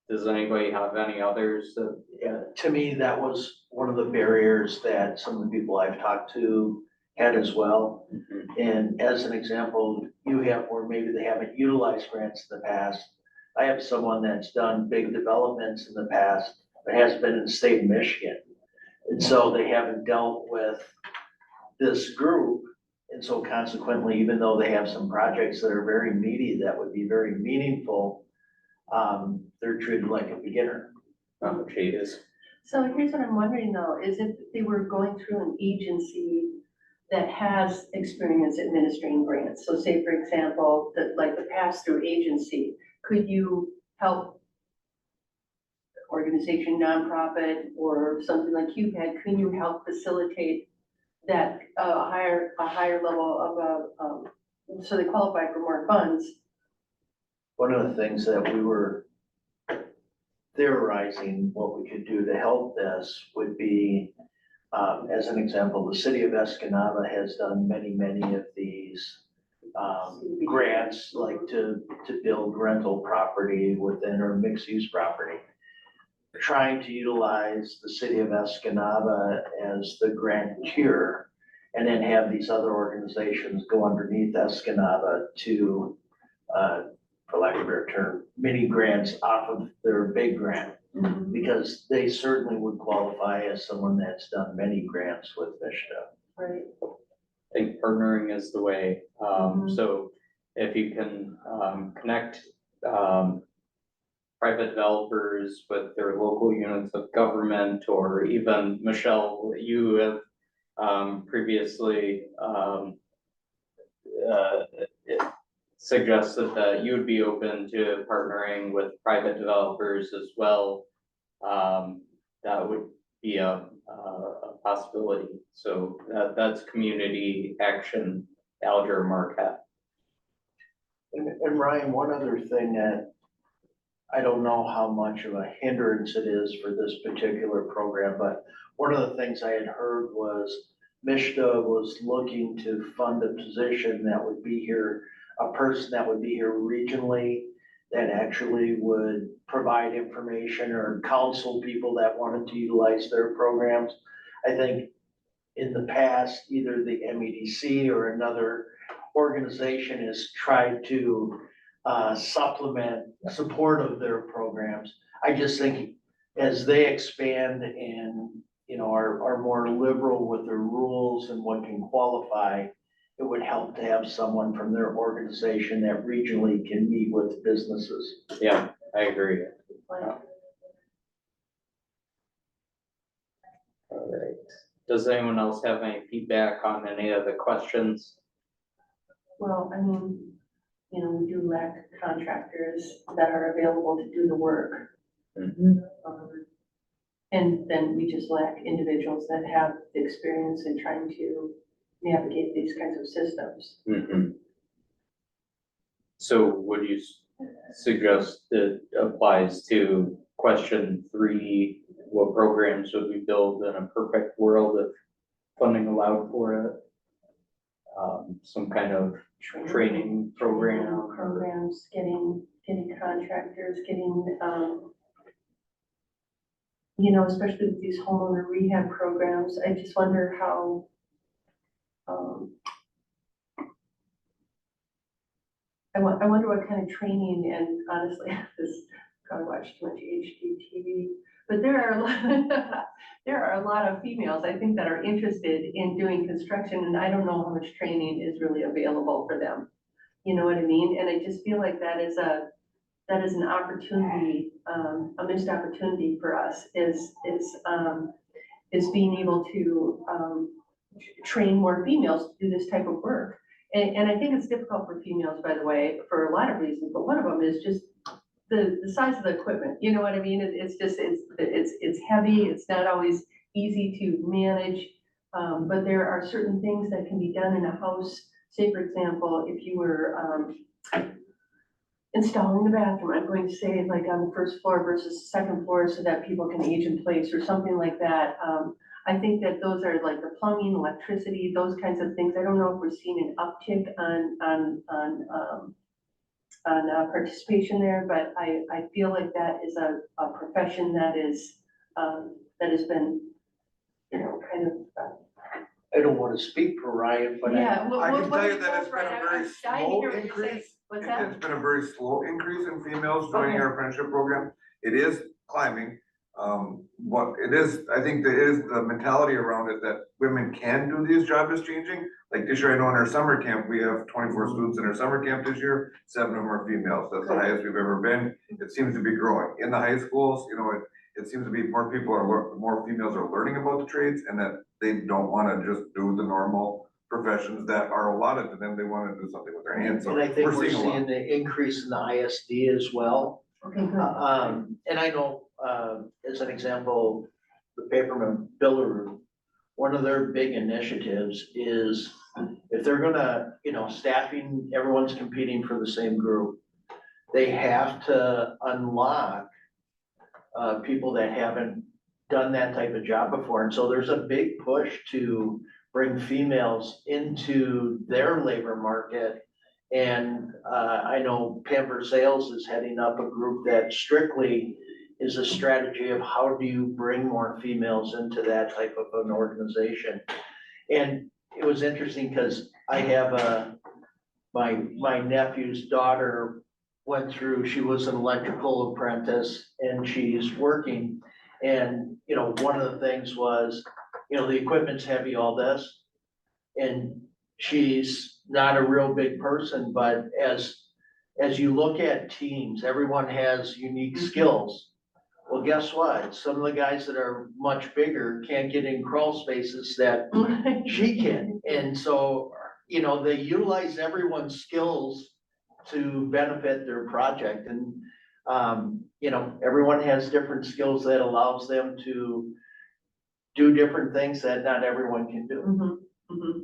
Does anybody have any others that? Yeah, to me, that was one of the barriers that some of the people I've talked to had as well. And as an example, you have where maybe they haven't utilized grants in the past. I have someone that's done big developments in the past, but has been in the state of Michigan. And so they haven't dealt with this group. And so consequently, even though they have some projects that are very meaty, that would be very meaningful, they're treated like a beginner. Oh, geez. So here's what I'm wondering though, is if they were going through an agency that has experience administering grants, so say for example, like the pass-through agency, could you help organization, nonprofit, or something like CUPAD, can you help facilitate that higher level of so they qualify for more funds? One of the things that we were theorizing what we could do to help this would be, as an example, the city of Escanaba has done many of these grants, like to build rental property within or mixed use property. Trying to utilize the city of Escanaba as the grantor and then have these other organizations go underneath Escanaba to, for lack of a better term, mini grants off of their big grant. Because they certainly would qualify as someone that's done many grants with Michigan. Right. I think partnering is the way. So if you can connect private developers with their local units of government, or even Michelle, you have previously suggested that you would be open to partnering with private developers as well. That would be a possibility. So that's community action, Alger Marquette. And Ryan, one other thing that I don't know how much of a hindrance it is for this particular program, but one of the things I had heard was MISTA was looking to fund a position that would be here, a person that would be here regionally that actually would provide information or counsel people that wanted to utilize their programs. I think in the past, either the MEDC or another organization has tried to supplement support of their programs. I just think as they expand and, you know, are more liberal with their rules and what can qualify, it would help to have someone from their organization that regionally can meet with businesses. Yeah, I agree. All right. Does anyone else have any feedback on any of the questions? Well, I mean, you know, we do lack contractors that are available to do the work. And then we just lack individuals that have the experience in trying to navigate these kinds of systems. So would you suggest that applies to question 3, what programs would we build in a perfect world if funding allowed for it? Some kind of training program. Programs, getting getting contractors, getting, especially with these homeowner rehab programs, I just wonder how, I wonder what kind of training, and honestly, this, probably watch too much HGTV, but there are a lot, there are a lot of females, I think, that are interested in doing construction, and I don't know how much training is really available for them. You know what I mean? And I just feel like that is an opportunity, a missed opportunity for us is being able to train more females to do this type of work. And I think it's difficult for females, by the way, for a lot of reasons, but one of them is just the size of the equipment. You know what I mean? It's heavy. It's not always easy to manage. But there are certain things that can be done in a house. Say, for example, if you were installing the bathroom, I'm going to say like on the first floor versus second floor so that people can age in place or something like that. I think that those are like the plumbing, electricity, those kinds of things. I don't know if we're seeing an uptick on participation there, but I feel like that is a profession that has been, kind of. I don't want to speak for Ryan, but Yeah, I can tell you that that's it's been a right. very I'm dying to slow hear what you're saying. increase. What's that? It's been a very slow increase in females joining Okay. our apprenticeship program. It is climbing. But it is, I think there is the mentality around it that women can do these jobs is changing. Like this year, I know in our summer camp, we have 24 students in our summer camp this year, 7 of them are females. That's the highest we've ever been. It seems to be growing. In the high schools, it seems to be more females are learning about the trades and that they don't want to just do the normal professions that are allotted to them. They want to do something with their hands. So And I think we're a lot. seeing the increase in the ISD as well. Okay, good. And I know, as an example, the Paperman Billeroo, one of their big initiatives is if they're gonna, staffing, everyone's competing for the same group. They have to unlock people that haven't done that type of job before. And so there's a big push to bring females into their labor market. And I know Pamper Sales is heading up a group that strictly is a strategy of how do you bring more females into that type of an organization. And it was interesting because I have my nephew's daughter went through, she was an electrical apprentice and she's working. And, one of the things was, the equipment's heavy, all this. And she's not a real big person, but as you look at teams, everyone has unique skills. Well, guess what? Some of the guys that are much bigger can't get in crawl spaces that she can. And so, they utilize everyone's skills to benefit their project. And, everyone has different skills that allows them to do different things that not everyone can do. Mm-hmm, mm-hmm.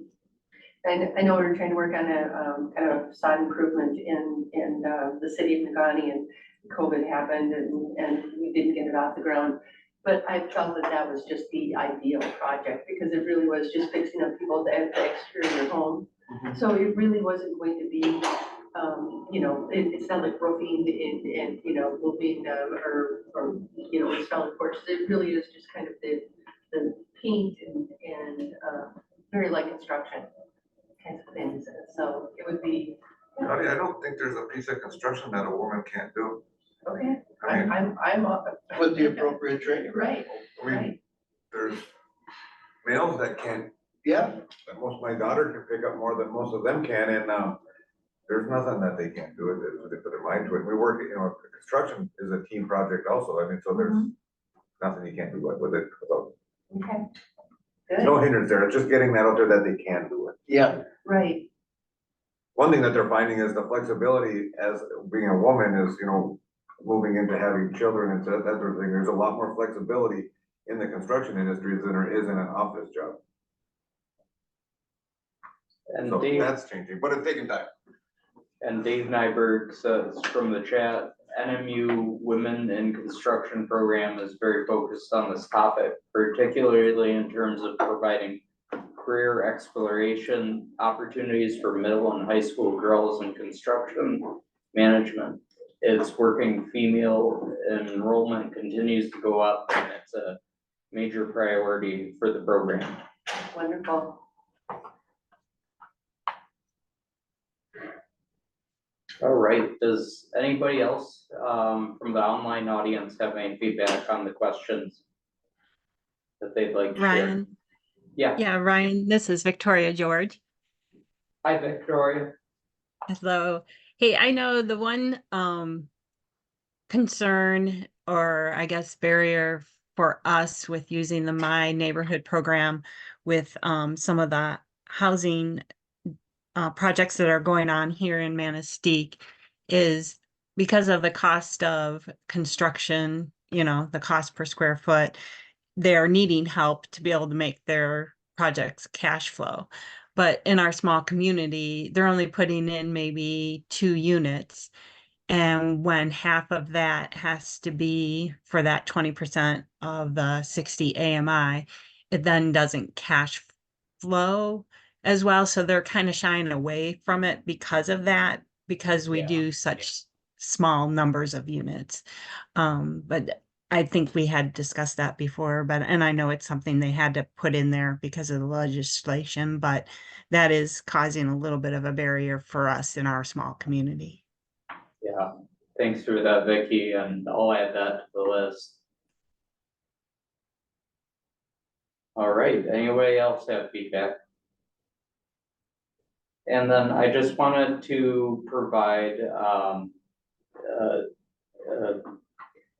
And I know we're trying to work on a kind of facade improvement in the city of Nagani, and COVID happened and we didn't get it off the ground. But I felt that was just the ideal project because it really was just fixing up the exterior home. Mm-hmm. So it really wasn't going to be, it's not like roofing and moving or installing porches. It really is just kind of the paint and very light construction kinds of things. So it would be. I don't think there's a piece of construction that a woman can't do. Okay, I mean, I'm with the appropriate training. Right. I mean, there's males that can't. Yeah. That my daughter can pick up more than most of them can, and there's nothing that they can't do if they put their mind to it. We work, construction is a team project also. I mean, so there's nothing you can't do with it. So, okay. Good. No hindrance there. It's just getting that out there that they can do it. Yeah. Right. One thing that they're finding is the flexibility as being a woman is, moving into having children and that sort of thing. There's a lot more flexibility in the construction industry than there is in an office job. And so Dave, that's changing, but it's taking time. And Dave Nyberg says from the chat, NMU Women in Construction program is very focused on this topic, particularly in terms of providing career exploration opportunities for middle and high school girls in construction management. its working female enrollment continues to go up, and it's a major priority for the program. Wonderful. All right, does anybody else from the online audience have any feedback on the questions that they'd like to share? Ryan. Yeah, Ryan, this is Victoria George. Hi, Victoria. Hello. Hey, I know the one concern, or I guess barrier for us with using the My Neighborhood program with some of the housing projects that are going on here in Manistee is because of the cost of construction, you know, the cost per square foot, they're needing help to be able to make their projects cash flow. But in our small community, they're only putting in maybe 2 units. And when half of that has to be for that 20% of the 60 AMI, it then doesn't cash flow as well. So they're kind of shying away from it because of that, because we do such small numbers of units. But I think we had discussed that before, and I know it's something they had to put in there because of the legislation, but that is causing a little bit of a barrier for us in our small community. Yeah, thanks for that, Vicky, and I'll add that to the list. All right, anybody else have feedback? And then I just wanted to provide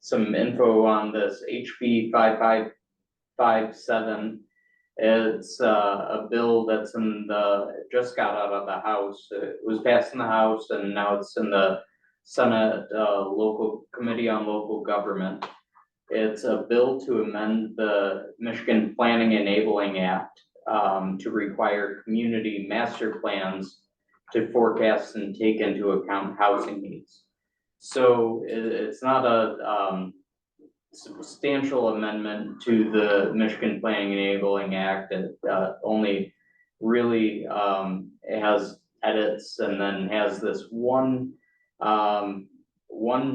some info on this HB 5557. It's a bill that's just got out of the House. It was passed in the House and now it's in the Senate local committee on local government. It's a bill to amend the Michigan Planning Enabling Act to require community master plans to forecast and take into account housing needs. So it's not a substantial amendment to the Michigan Planning Enabling Act. It only really has edits and then has this one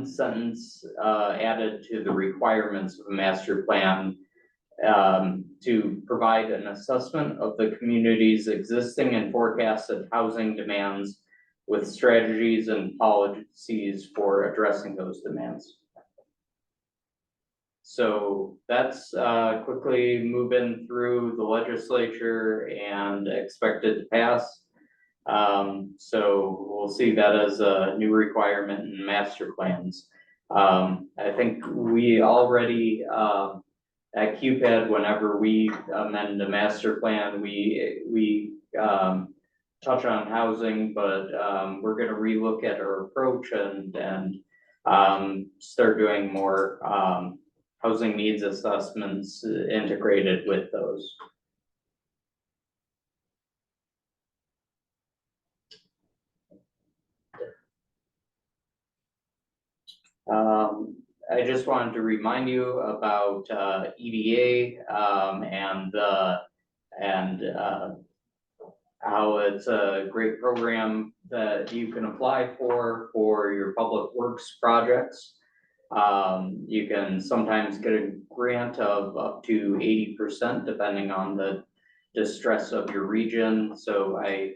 sentence added to the requirements of a master plan to provide an assessment of the community's existing and forecasted housing demands with strategies and policies for addressing those demands. So that's quickly moving through the legislature and expected to pass. So we'll see that as a new requirement in master plans. I think we already at CUPAD, whenever we amend a master plan, we touch on housing, but we're going to relook at our approach and start doing more housing needs assessments integrated with those. I just wanted to remind you about EDA and how it's a great program that you can apply for your public works projects. You can sometimes get a grant of up to 80% depending on the distress of your region. So I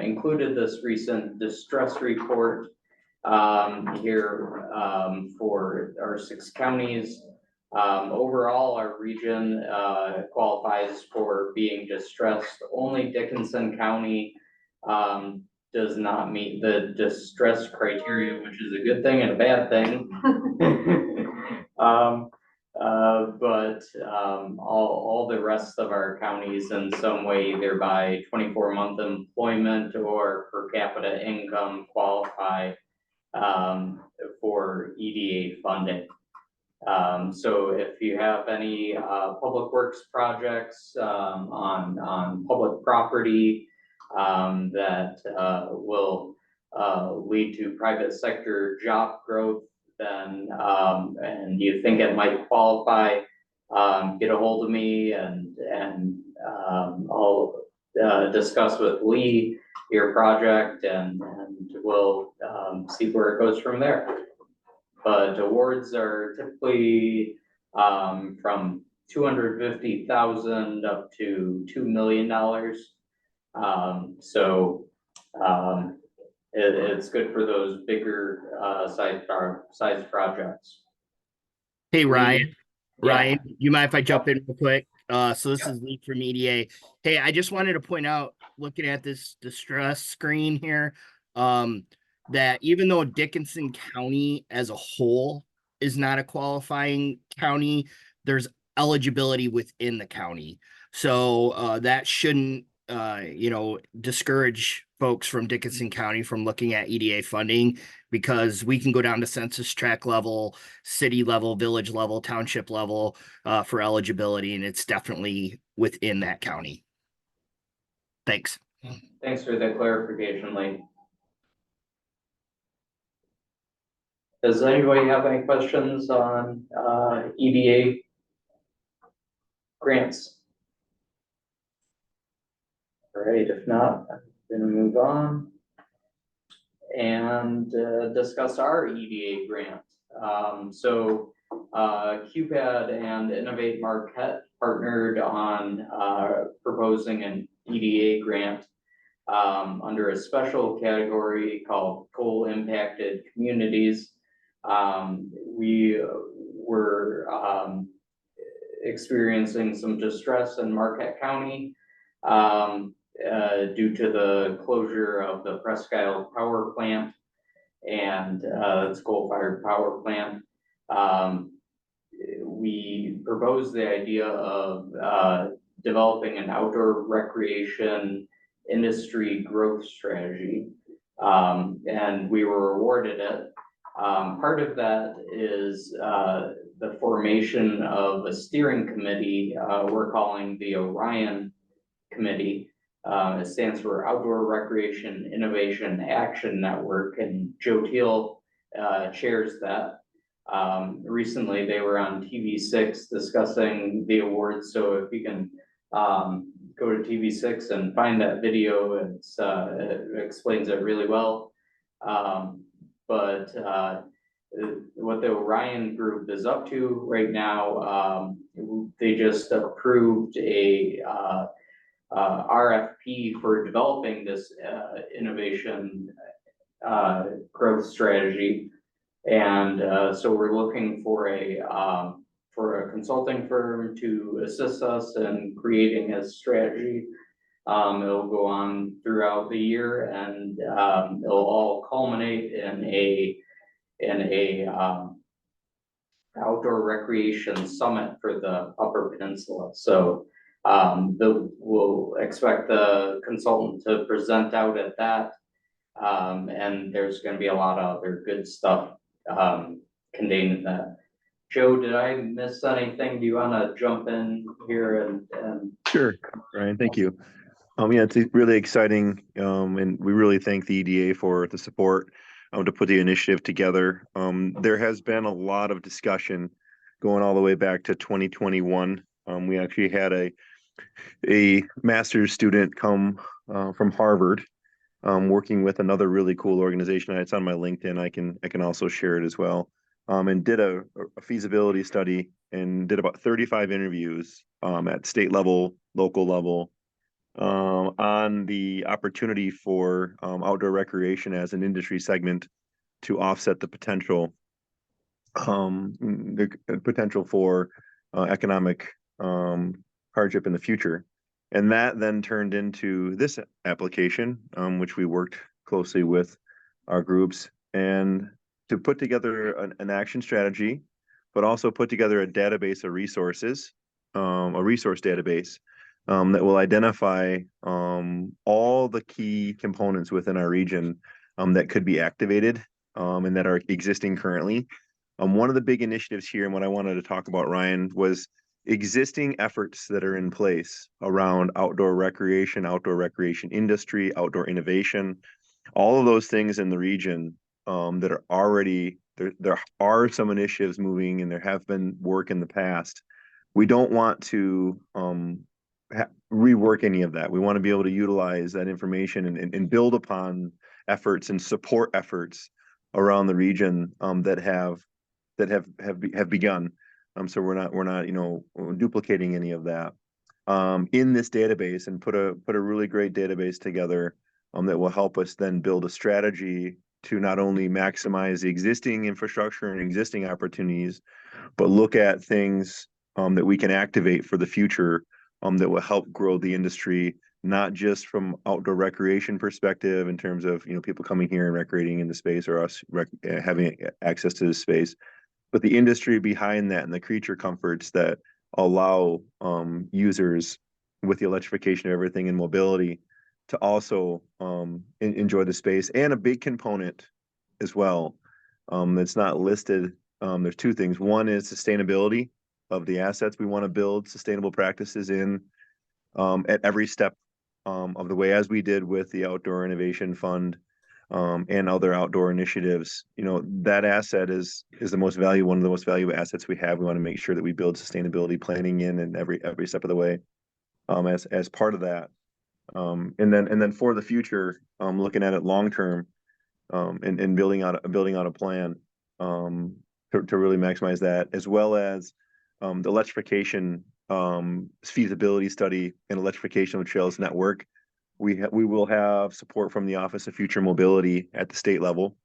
included this recent distress report here for our 6 counties. Overall, our region qualifies for being distressed. Only Dickinson County does not meet the distress criteria, which is a good thing and a bad thing. But all the rest of our counties in some way, either by 24-month employment or per capita income, qualify for EDA funding. So if you have any public works projects on public property that will lead to private sector job growth, then and you think it might qualify, get a hold of me and I'll discuss with Lee your project and we'll see where it goes from there. but awards are typically from 250,000 up to $2 million. So it's good for those bigger size projects. Hey, Ryan. Yeah. Ryan, you mind if I jump in real quick? So this is Lee from EDA. Hey, I just wanted to point out, looking at this distress screen here, that even though Dickinson County as a whole is not a qualifying county, there's eligibility within the county. So that shouldn't discourage folks from Dickinson County from looking at EDA funding, because we can go down to census tract level, city level, village level, township level for eligibility, and it's definitely within that county. Thanks. Thanks for the clarification, Lee. Does anybody have any questions on EDA grants? All right, if not, I'm gonna move on and discuss our EDA grant. CUPAD and Innovate Marquette partnered on proposing an EDA grant under a special category called coal impacted communities. We were experiencing some distress in Marquette County due to the closure of the Presque Isle power plant, and it's a coal-fired power plant. We proposed the idea of developing an outdoor recreation industry growth strategy, and we were awarded it. Part of that is the formation of a steering committee we're calling the Orion Committee. It stands for Outdoor Recreation Innovation Action Network, and Joe Teal chairs that. Recently, they were on TV6 discussing the awards, so if you can go to TV6 and find that video, it explains it really well. What the Orion group is up to right now, they just approved a RFP for developing this innovation growth strategy. And so we're looking for a consulting firm to assist us in creating a strategy. It'll go on throughout the year, and it'll all culminate in a outdoor recreation summit for the Upper Peninsula. So we'll expect the consultant to present out at that, and there's going to be a lot of other good stuff contained in that. Joe, did I miss anything? Do you want to jump in here and Sure, Ryan, thank you. Yeah, it's really exciting, and we really thank the EDA for the support to put the initiative together. There has been a lot of discussion going all the way back to 2021. We actually had a master's student come from Harvard, working with another really cool organization. It's on my LinkedIn. I can also share it as well. And did a feasibility study and did about 35 interviews at state level, local level, on the opportunity for outdoor recreation as an industry segment to offset the potential for economic hardship in the future. And that then turned into this application, which we worked closely with our groups and to put together an action strategy, but also put together a database of resources, a resource database that will identify all the key components within our region that could be activated and that are existing currently. One of the big initiatives here, and what I wanted to talk about, Ryan, was existing efforts that are in place around outdoor recreation industry, outdoor innovation, all of those things in the region that are already, there are some initiatives moving, and there have been work in the past. We don't want to rework any of that. We want to be able to utilize that information and build upon efforts and support efforts around the region that have that have begun. So we're not, duplicating any of that in this database, and put a really great database together that will help us then build a strategy to not only maximize the existing infrastructure and existing opportunities, but look at things that we can activate for the future that will help grow the industry, not just from outdoor recreation perspective in terms of people coming here and recreating in the space, or us having access to the space, but the industry behind that and the creature comforts that allow users with the electrification of everything and mobility to also enjoy the space. And a big component as well that's not listed. There's two things. One is sustainability of the assets. We want to build sustainable practices in at every step of the way, as we did with the Outdoor Innovation Fund and other outdoor initiatives. That asset is the most valuable, one of the most valuable assets we have. We want to make sure that we build sustainability planning in every step of the way as part of that. And then for the future, looking at it long term, and building out a plan to really maximize that, as well as the electrification feasibility study and electrification of trails network. We will have support from the Office of Future Mobility at the state level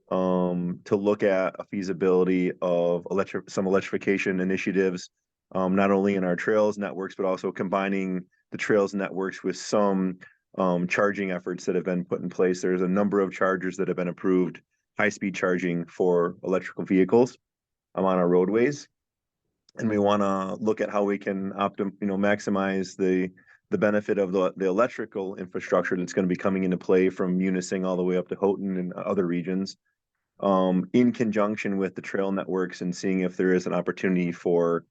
to look at a feasibility of some electrification initiatives, not only in our trails networks, but also combining the trails networks with some charging efforts that have been put in place. There's a number of chargers that have been approved, high-speed charging for electrical vehicles on our roadways. And we want to look at how we can maximize the benefit of the electrical infrastructure that's going to be coming into play from Munising all the way up to Houghton and other regions, in conjunction with the trail networks, and seeing if there is an opportunity for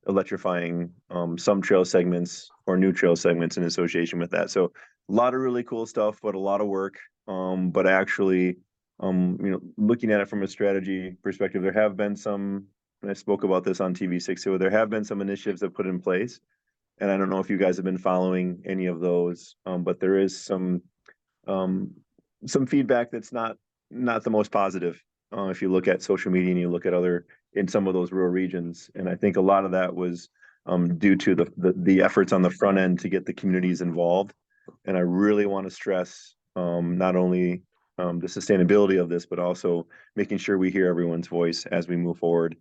electrifying some trail segments or new trail segments in association with that. So a lot of really cool stuff, but a lot of work. But actually, looking at it from a strategy perspective, there have been some, and I spoke about this on TV6 too, there have been some initiatives that put in place. And I don't know if you guys have been following any of those, but there is some feedback that's not the most positive. If you look at social media and you look at in some of those rural regions. And I think a lot of that was due to the efforts on the front end to get the communities involved. And I really want to stress not only the sustainability of this, but also making sure we hear everyone's voice as we move forward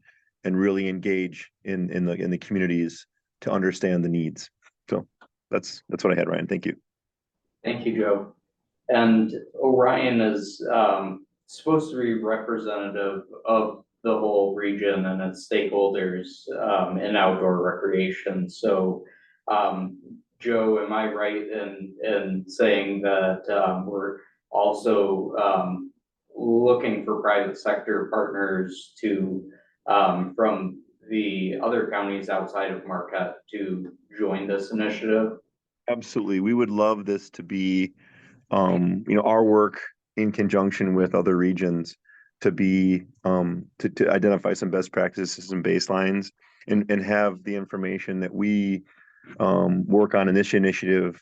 and really engage in the communities to understand the needs. So that's what I had, Ryan. Thank you. Thank you, Joe. And Orion is supposed to be representative of the whole region and its stakeholders in outdoor recreation. So, Joe, am I right in saying that we're also looking for private sector partners from the other counties outside of Marquette to join this initiative? Absolutely. We would love this to be, our work in conjunction with other regions to be, to identify some best practices and baselines and have the information that we work on in this initiative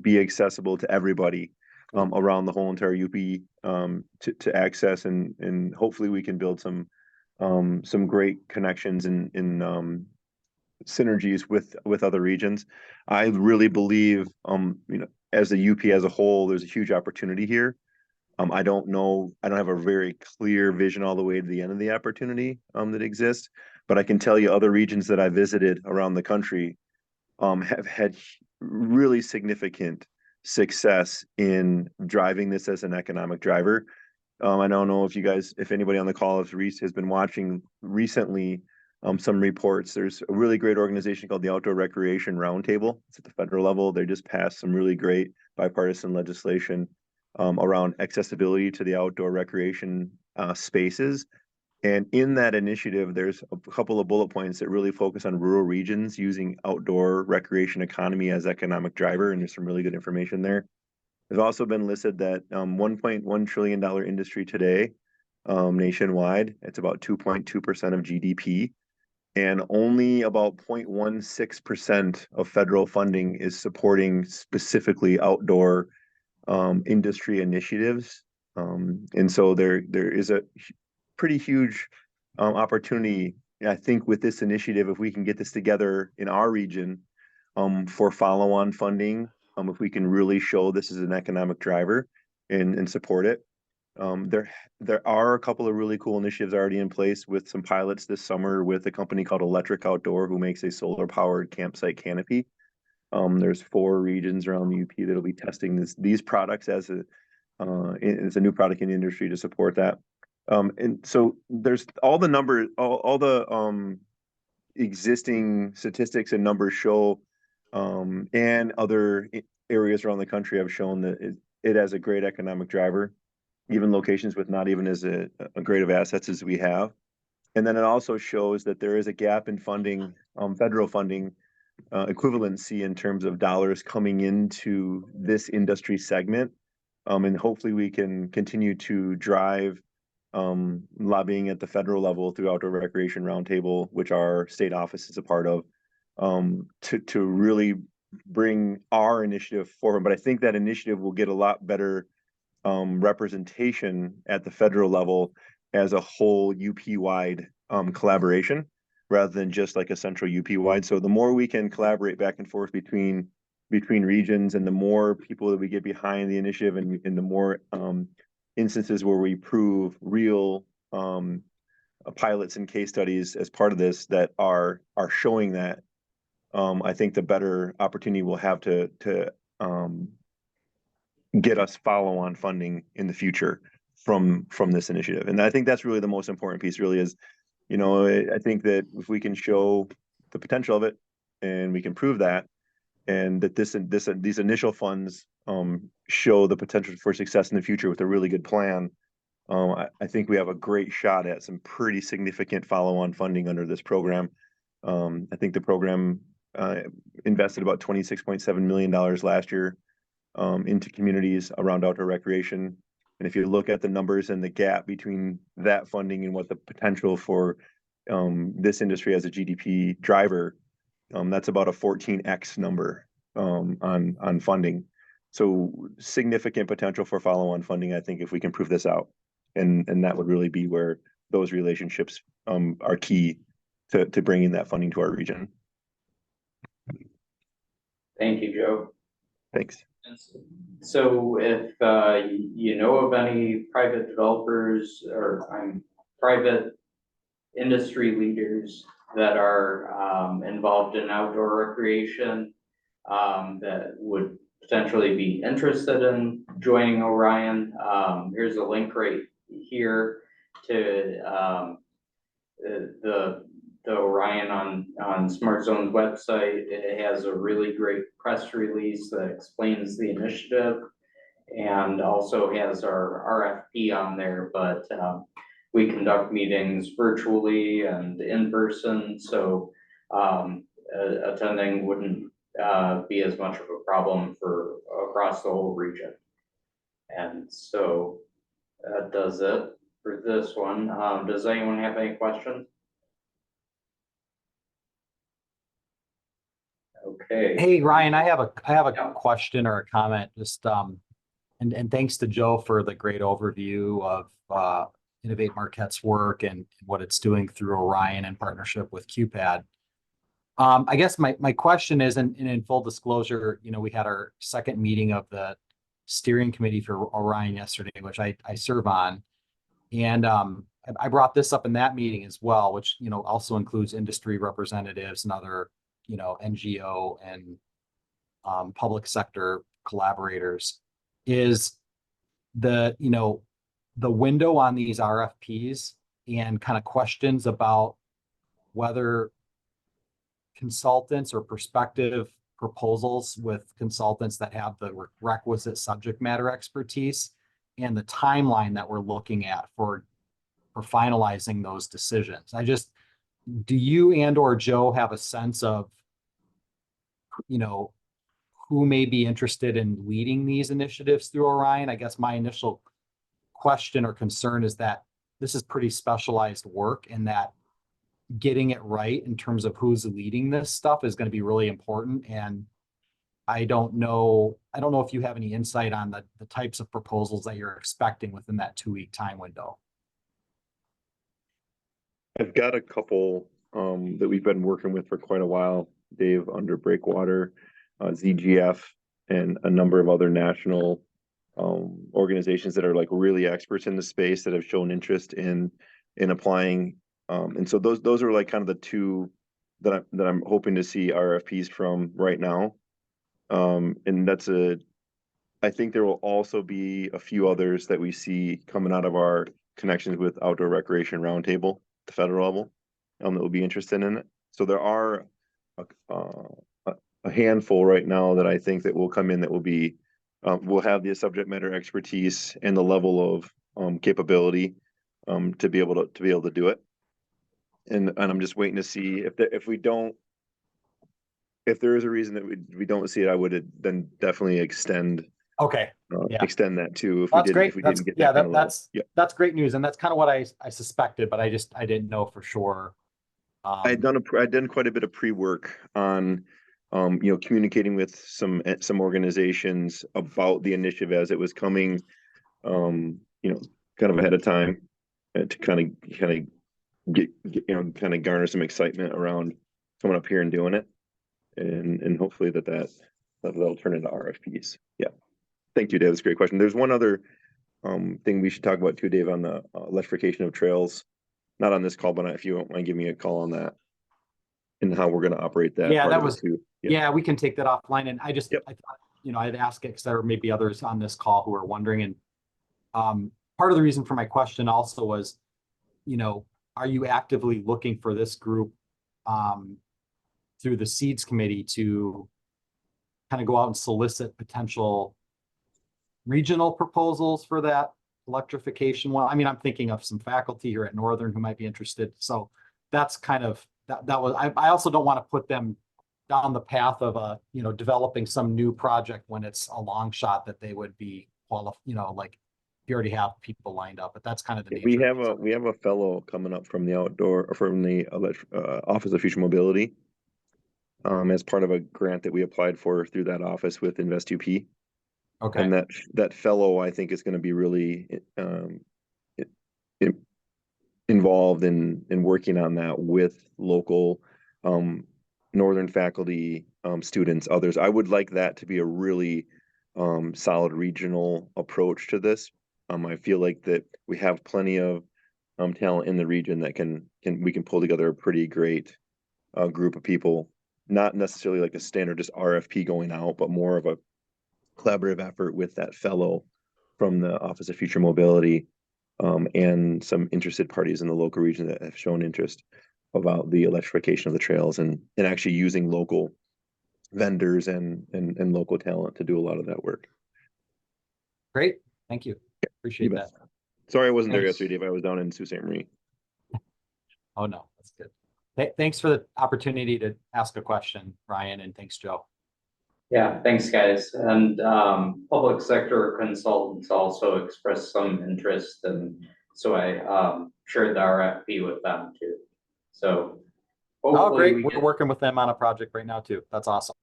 be accessible to everybody around the whole entire UP to access, and hopefully we can build some great connections and synergies with other regions. I really believe, as the UP as a whole, there's a huge opportunity here. I don't have a very clear vision all the way to the end of the opportunity that exists, but I can tell you other regions that I visited around the country have had really significant success in driving this as an economic driver. I don't know if anybody on the call has been watching recently some reports. There's a really great organization called the Outdoor Recreation Roundtable. It's at the federal level. They just passed some really great bipartisan legislation around accessibility to the outdoor recreation spaces. And in that initiative, there's a couple of bullet points that really focus on rural regions using outdoor recreation economy as economic driver. And there's some really good information there. There's also been listed that $1.1 trillion industry today nationwide. It's about 2.2% of GDP. And only about 0.16% of federal funding is supporting specifically outdoor industry initiatives. And so there is a pretty huge opportunity, I think with this initiative, if we can get this together in our region, for follow-on funding, if we can really show this is an economic driver and support it. There are a couple of really cool initiatives already in place with some pilots this summer with a company called Electric Outdoor, who makes a solar-powered campsite canopy. There's 4 regions around the UP that'll be testing these products as a new product in the industry to support that. And so there's all the numbers, all the existing statistics and numbers show, and other areas around the country have shown that it has a great economic driver, even locations with not even as a great of assets as we have. And then it also shows that there is a gap in funding, federal funding, equivalency in terms of dollars coming into this industry segment. And hopefully we can continue to drive lobbying at the federal level through Outdoor Recreation Roundtable, which our state office is a part of, to really bring our initiative forward. But I think that initiative will get a lot better representation at the federal level as a whole UP-wide collaboration, rather than just like a Central UP-wide. So the more we can collaborate back and forth between regions, and the more people that we get behind the initiative, and the more instances where we prove real pilots and case studies as part of this that are showing that, I think the better opportunity we'll have to get us follow-on funding in the future from this initiative. And I think that's really the most important piece, really, is, you know, I think that if we can show the potential of it, and we can prove that, and that these initial funds show the potential for success in the future with a really good plan, I think we have a great shot at some pretty significant follow-on funding under this program. I think the program invested about $26.7 million last year into communities around outdoor recreation. And if you look at the numbers and the gap between that funding and what the potential for this industry as a GDP driver, that's about a 14x number on funding. So significant potential for follow-on funding, I think, if we can prove this out. And that would really be where those relationships are key to bringing that funding to our region. Thank you, Joe. Thanks. So if you know of any private developers or private industry leaders that are involved in outdoor recreation that would potentially be interested in joining Orion, here's a link right here to the Orion on Smart Zone's website. It has a really great press release that explains the initiative, and also has our RFP on there, but we conduct meetings virtually and in person, so attending wouldn't be as much of a problem for across the whole region. And so that does it for this one. Does anyone have any questions? Okay. Hey, Ryan, I have a question or a comment, just and thanks to Joe for the great overview of Innovate Marquette's work and what it's doing through Orion in partnership with QPAD. I guess my question is, and in full disclosure, you know, we had our second meeting of the steering committee for Orion yesterday, which I serve on. And I brought this up in that meeting as well, which, you know, also includes industry representatives and other, you know, NGO and public sector collaborators, is the, you know, the window on these RFPs and kind of questions about whether consultants or prospective proposals with consultants that have the requisite subject matter expertise and the timeline that we're looking at for finalizing those decisions. Do you and or Joe have a sense of, you know, who may be interested in leading these initiatives through Orion? I guess my initial question or concern is that this is pretty specialized work, and that getting it right in terms of who's leading this stuff is going to be really important. And I don't know if you have any insight on the types of proposals that you're expecting within that 2-week time window. I've got a couple that we've been working with for quite a while, Dave, under Breakwater, ZGF, and a number of other national organizations that are like really experts in the space that have shown interest in applying. And so those are like kind of the two that I'm hoping to see RFPs from right now. And I think there will also be a few others that we see coming out of our connections with Outdoor Recreation Roundtable, the federal level, that will be interested in it. So there are a handful right now that I think that will come in that will be will have the subject matter expertise and the level of capability to be able to do it. And I'm just waiting to see if there is a reason that we don't see it, I would then definitely extend Okay. Yeah. extend that too if That's great. if we That's, didn't get yeah, that kind of level. that's great news. And that's kind of what I suspected, but I didn't know for sure. I'd done quite a bit of pre-work on communicating with some organizations about the initiative as it was coming, kind of ahead of time, to kind of get kind of garner some excitement around coming up here and doing it, and hopefully that'll turn into RFPs. Yeah. Thank you, Dave. That's a great question. There's one other thing we should talk about too, Dave, on the electrification of trails. Not on this call, but if you want to give me a call on that and how we're going to operate that. Yeah, part that of it was too. yeah, we can take that offline. And I thought, I'd ask it because there may be others on this call who are wondering. And part of the reason for my question also was, are you actively looking for this group through the CEDS committee to kind of go out and solicit potential regional proposals for that electrification one? I mean, I'm thinking of some faculty here at Northern who might be interested. So that's kind of, that was, I also don't want to put them down the path of developing some new project when it's a long shot that they would be like you already have people lined up, but that's kind of the nature. We have a fellow coming up from the Office of Future Mobility as part of a grant that we applied for through that office with Invest U.P. Okay. And that fellow, I think, is going to be really involved in working on that with local Northern faculty, students, others. I would like that to be a really solid regional approach to this. I feel like that we have plenty of talent in the region that we can pull together a pretty great group of people, not necessarily like a standard just RFP going out, but more of a collaborative effort with that fellow from the Office of Future Mobility and some interested parties in the local region that have shown interest about the electrification of the trails and actually using local vendors and local talent to do a lot of that work. Great. Thank you. Appreciate that. Sorry I wasn't there yesterday, Dave. I was down in Sault Ste. Marie. Oh, no, that's good. Thanks for the opportunity to ask a question, Ryan, and thanks, Joe. Yeah, thanks, guys. And public sector consultants also expressed some interest, and so I shared the RFP with them too. So oh, great. We're working with them on a project right now too. That's awesome.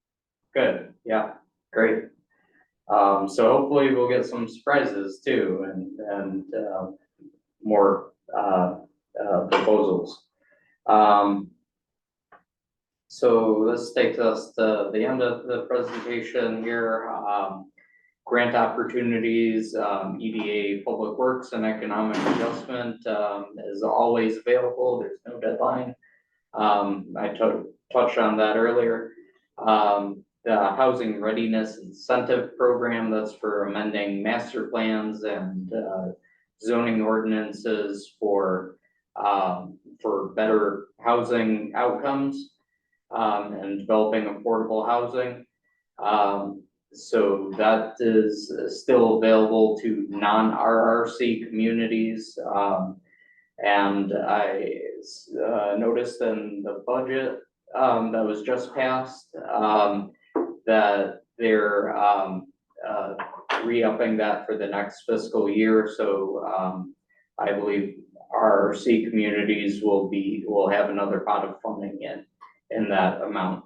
Good. Yeah, great. So hopefully we'll get some surprises too, and more proposals. So this takes us to the end of the presentation here. Grant opportunities, EDA, Public Works and Economic Adjustment is always available. There's no deadline. I touched on that earlier. The Housing Readiness Incentive Program, that's for amending master plans and zoning ordinances for better housing outcomes and developing affordable housing. So that is still available to non-RRC communities. And I noticed in the budget that was just passed that they're re-upping that for the next fiscal year. So I believe RRC communities will have another pot of funding in that amount.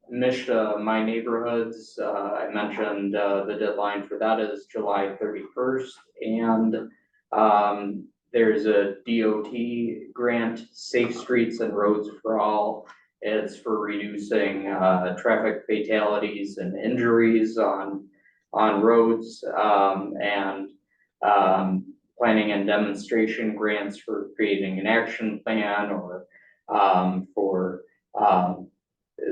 MISHDA, My Neighborhoods, I mentioned the deadline for that is July 31st, and There's a DOT grant, Safe Streets and Roads for All. It's for reducing traffic fatalities and injuries on roads, and planning and demonstration grants for creating an action plan, or for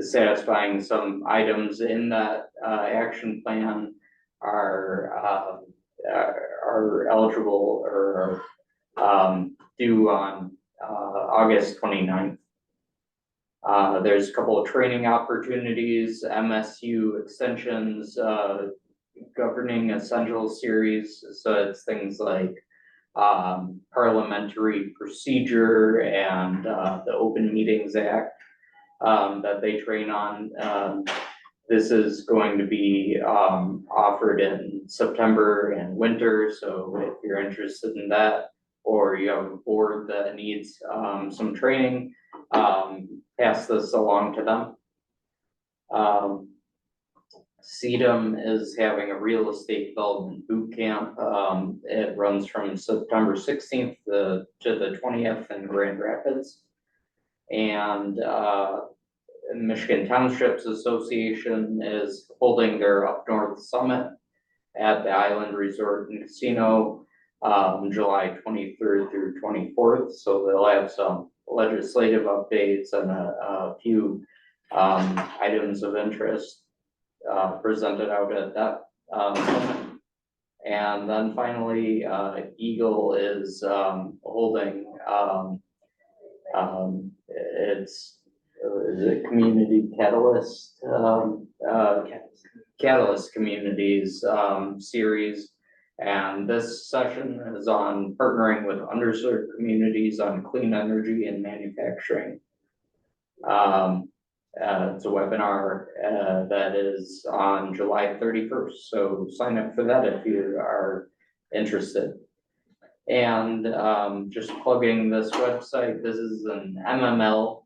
satisfying some items in that action plan are eligible or due on August 29th. There's a couple of training opportunities, MSU extensions, governing essentials series. So it's things like parliamentary procedure and the Open Meetings Act that they train on. This is going to be offered in September and winter. So if you're interested in that, or you have a board that needs some training, pass this along to them. CEDM is having a real estate development boot camp. It runs from September 16th to the 20th in Grand Rapids. And Michigan Townships Association is holding their Up North Summit at the Island Resort and Casino, July 23rd through 24th. So they'll have some legislative updates and a few items of interest presented out at that summit. And then finally, Eagle is holding it's a community catalyst catalyst communities series, and this session is on partnering with underserved communities on clean energy and manufacturing. It's a webinar that is on July 31st, so sign up for that if you are interested. And just plugging this website, this is an MML,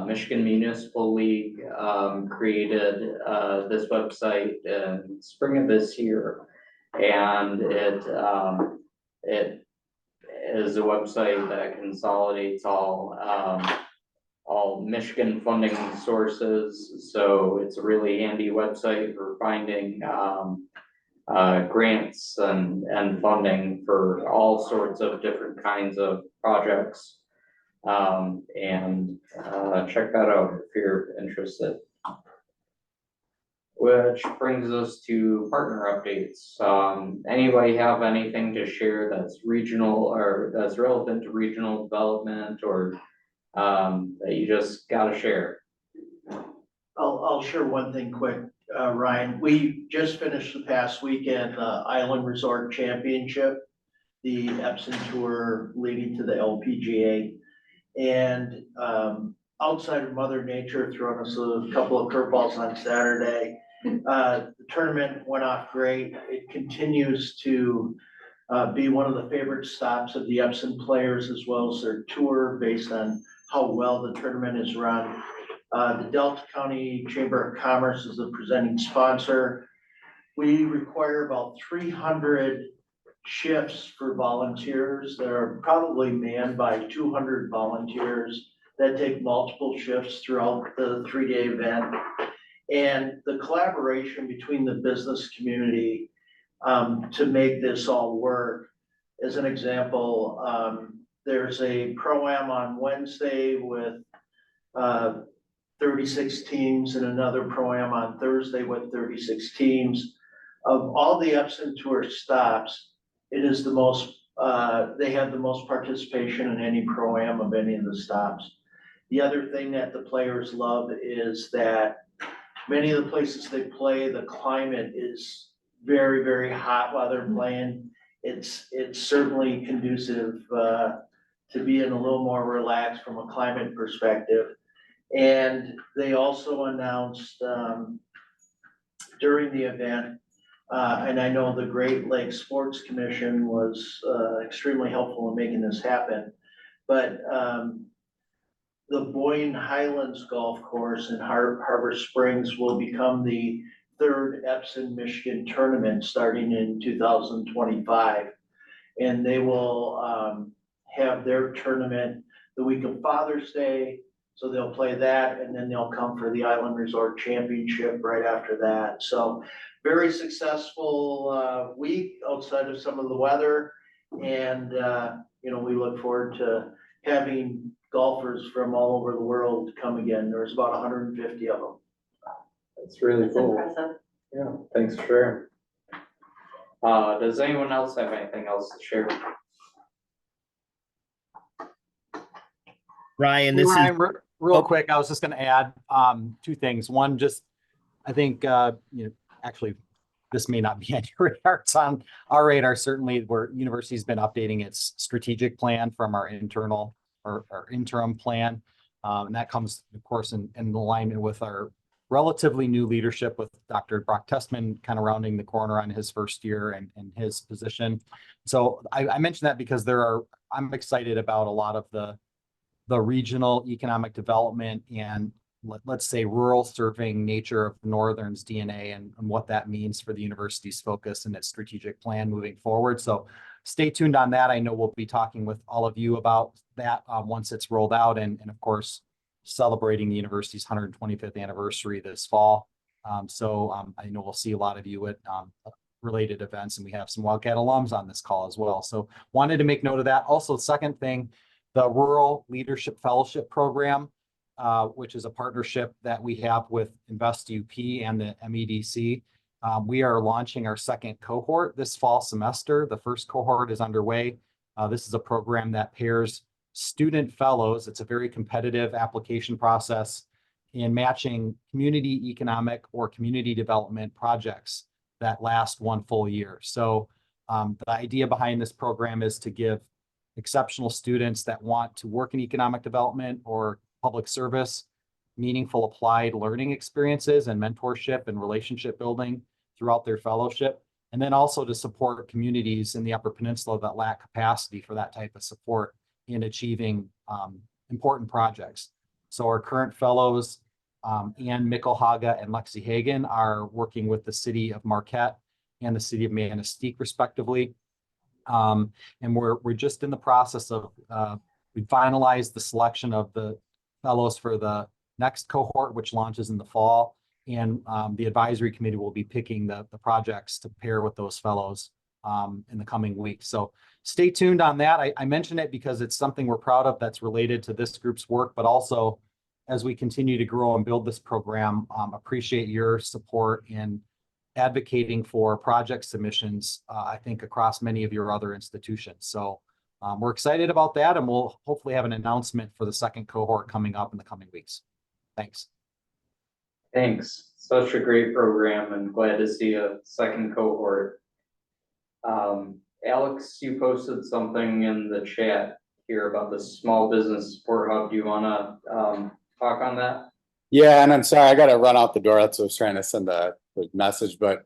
Michigan Municipal League, created this website in spring of this year. And it is a website that consolidates all Michigan funding sources. So it's a really handy website for finding grants and funding for all sorts of different kinds of projects. And check that out if you're interested. Which brings us to partner updates. Anybody have anything to share that's regional or that's relevant to regional development, or that you just gotta share? I'll share one thing quick, Ryan. We just finished the past weekend, Island Resort Championship, the Epson Tour leading to the LPGA. And outside of Mother Nature throwing us a couple of curveballs on Saturday, the tournament went off great. It continues to be one of the favorite stops of the Epson players, as well as their tour, based on how well the tournament is run. The Delta County Chamber of Commerce is the presenting sponsor. We require about 300 shifts for volunteers. They're probably manned by 200 volunteers that take multiple shifts throughout the 3-day event. And the collaboration between the business community to make this all work. As an example, there's a pro-am on Wednesday with 36 teams, and another pro-am on Thursday with 36 teams. Of all the Epson Tour stops, it is the most, they have the most participation in any pro-am of any of the stops. The other thing that the players love is that many of the places they play, the climate is very, very hot while they're playing. It's certainly conducive to being a little more relaxed from a climate perspective. And they also announced during the event, and I know the Great Lakes Sports Commission was extremely helpful in making this happen, but the Boyne Highlands Golf Course in Harbor Springs will become the third Epson Michigan tournament starting in 2025. And they will have their tournament the week of Father's Day. So they'll play that and then they'll come for the Island Resort Championship right after that. So very successful week outside of some of the weather. And, we look forward to having golfers from all over the world come again. There's about 150 of them. That's really That's cool. impressive. Yeah, thanks for sharing. Does anyone else have anything else to share? Ryan, Hey, this is Ryan, real oh. quick, I was just gonna add two things. One, just I think actually this may not be on your radar. It's on our radar, certainly, where university's been updating its strategic plan from our internal or our interim plan. And that comes, of course, in alignment with our relatively new leadership with Dr. Brock Testman kind of rounding the corner on his first year and his position. So I mentioned that because I'm excited about a lot of the regional economic development and let's say rural serving nature of Northern's DNA and what that means for the university's focus and its strategic plan moving forward. So stay tuned on that. I know we'll be talking with all of you about that once it's rolled out and of course, celebrating the university's 125th anniversary this fall. I know we'll see a lot of you at related events and we have some Wildcat alums on this call as well. So wanted to make note of that. Also, second thing, the Rural Leadership Fellowship Program, which is a partnership that we have with Invest U.P. and the MEDC. We are launching our second cohort this fall semester. The first cohort is underway. This is a program that pairs student fellows. It's a very competitive application process in matching community economic or community development projects that last one full year. So the idea behind this program is to give exceptional students that want to work in economic development or public service, meaningful applied learning experiences and mentorship and relationship building throughout their fellowship. And then also to support communities in the Upper Peninsula that lack capacity for that type of support in achieving important projects. So our current fellows, Ann Mickelhaga and Lexi Hagan, are working with the city of Marquette and the city of Manistee respectively. And we're just in the process of, we finalized the selection of the fellows for the next cohort, which launches in the fall. And the advisory committee will be picking the projects to pair with those fellows in the coming weeks. So stay tuned on that. I mention it because it's something we're proud of that's related to this group's work, but also as we continue to grow and build this program, appreciate your support in advocating for project submissions, I think across many of your other institutions. So we're excited about that and we'll hopefully have an announcement for the second cohort coming up in the coming weeks. Thanks. Thanks. Such a great program and glad to see a second cohort. Alex, you posted something in the chat here about the Small Business Support Hub. Do you want to talk on that? Yeah, and I'm sorry, I got to run out the door. That's what I was trying to send a quick message, but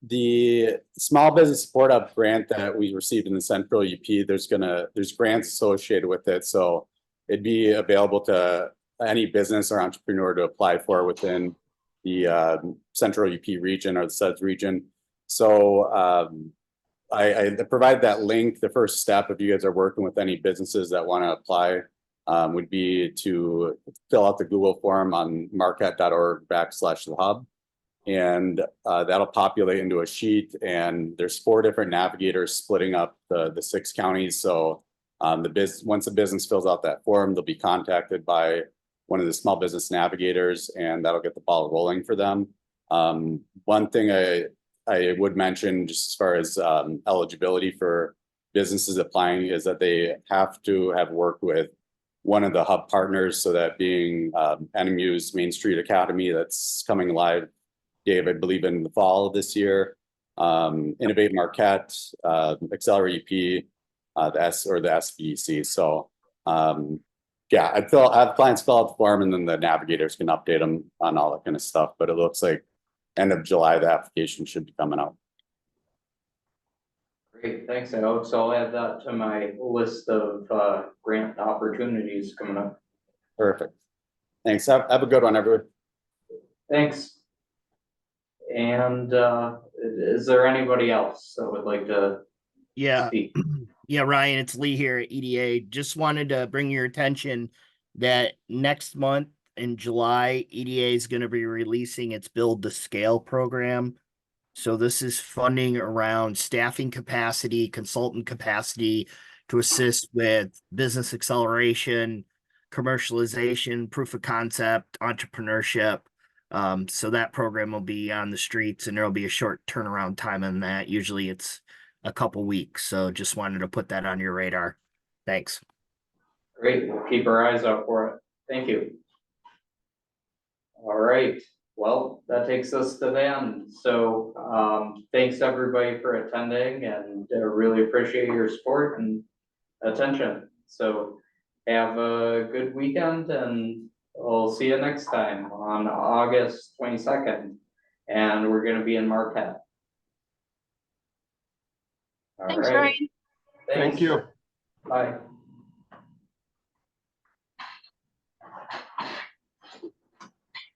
the Small Business Support Hub grant that we received in the Central U.P, there's grants associated with it. So it'd be available to any business or entrepreneur to apply for within the Central U.P region or the CEDS region. So I provided that link. The first step, if you guys are working with any businesses that want to apply, would be to fill out the Google form on marquette.org/the-hub. And that'll populate into a sheet. And there's 4 different navigators splitting up the 6 counties. So once the business fills out that form, they'll be contacted by one of the small business navigators, and that'll get the ball rolling for them. One thing I would mention, just as far as eligibility for businesses applying, is that they have to have worked with one of the hub partners. So that being NMU's Main Street Academy, that's coming live, Dave, I believe in the fall of this year. Innovate Marquette, Accelerate U.P, the SBEC. So yeah, I'd have clients fill out the form and then the navigators can update them on all that kind of stuff. But it looks like end of July, the application should be coming out. Great, thanks, Alex. I'll add that to my list of grant opportunities coming up. Perfect. Thanks. Have a good one, everyone. Thanks. And is there anybody else that would like to Yeah, speak. yeah, Ryan, it's Lee here at EDA. Just wanted to bring your attention that next month in July, EDA is going to be releasing its Build to Scale program. So this is funding around staffing capacity, consultant capacity to assist with business acceleration, commercialization, proof of concept, entrepreneurship. So that program will be on the streets and there'll be a short turnaround time on that. Usually it's a couple weeks. So just wanted to put that on your radar. Thanks. Great, we'll keep our eyes out for it. Thank you. All right, well, that takes us to the end. So thanks everybody for attending and really appreciate your support and attention. So have a good weekend and we'll see you next time on August 22nd. And we're gonna be in Marquette. All Thanks, right. Ryan. Thank you. Bye.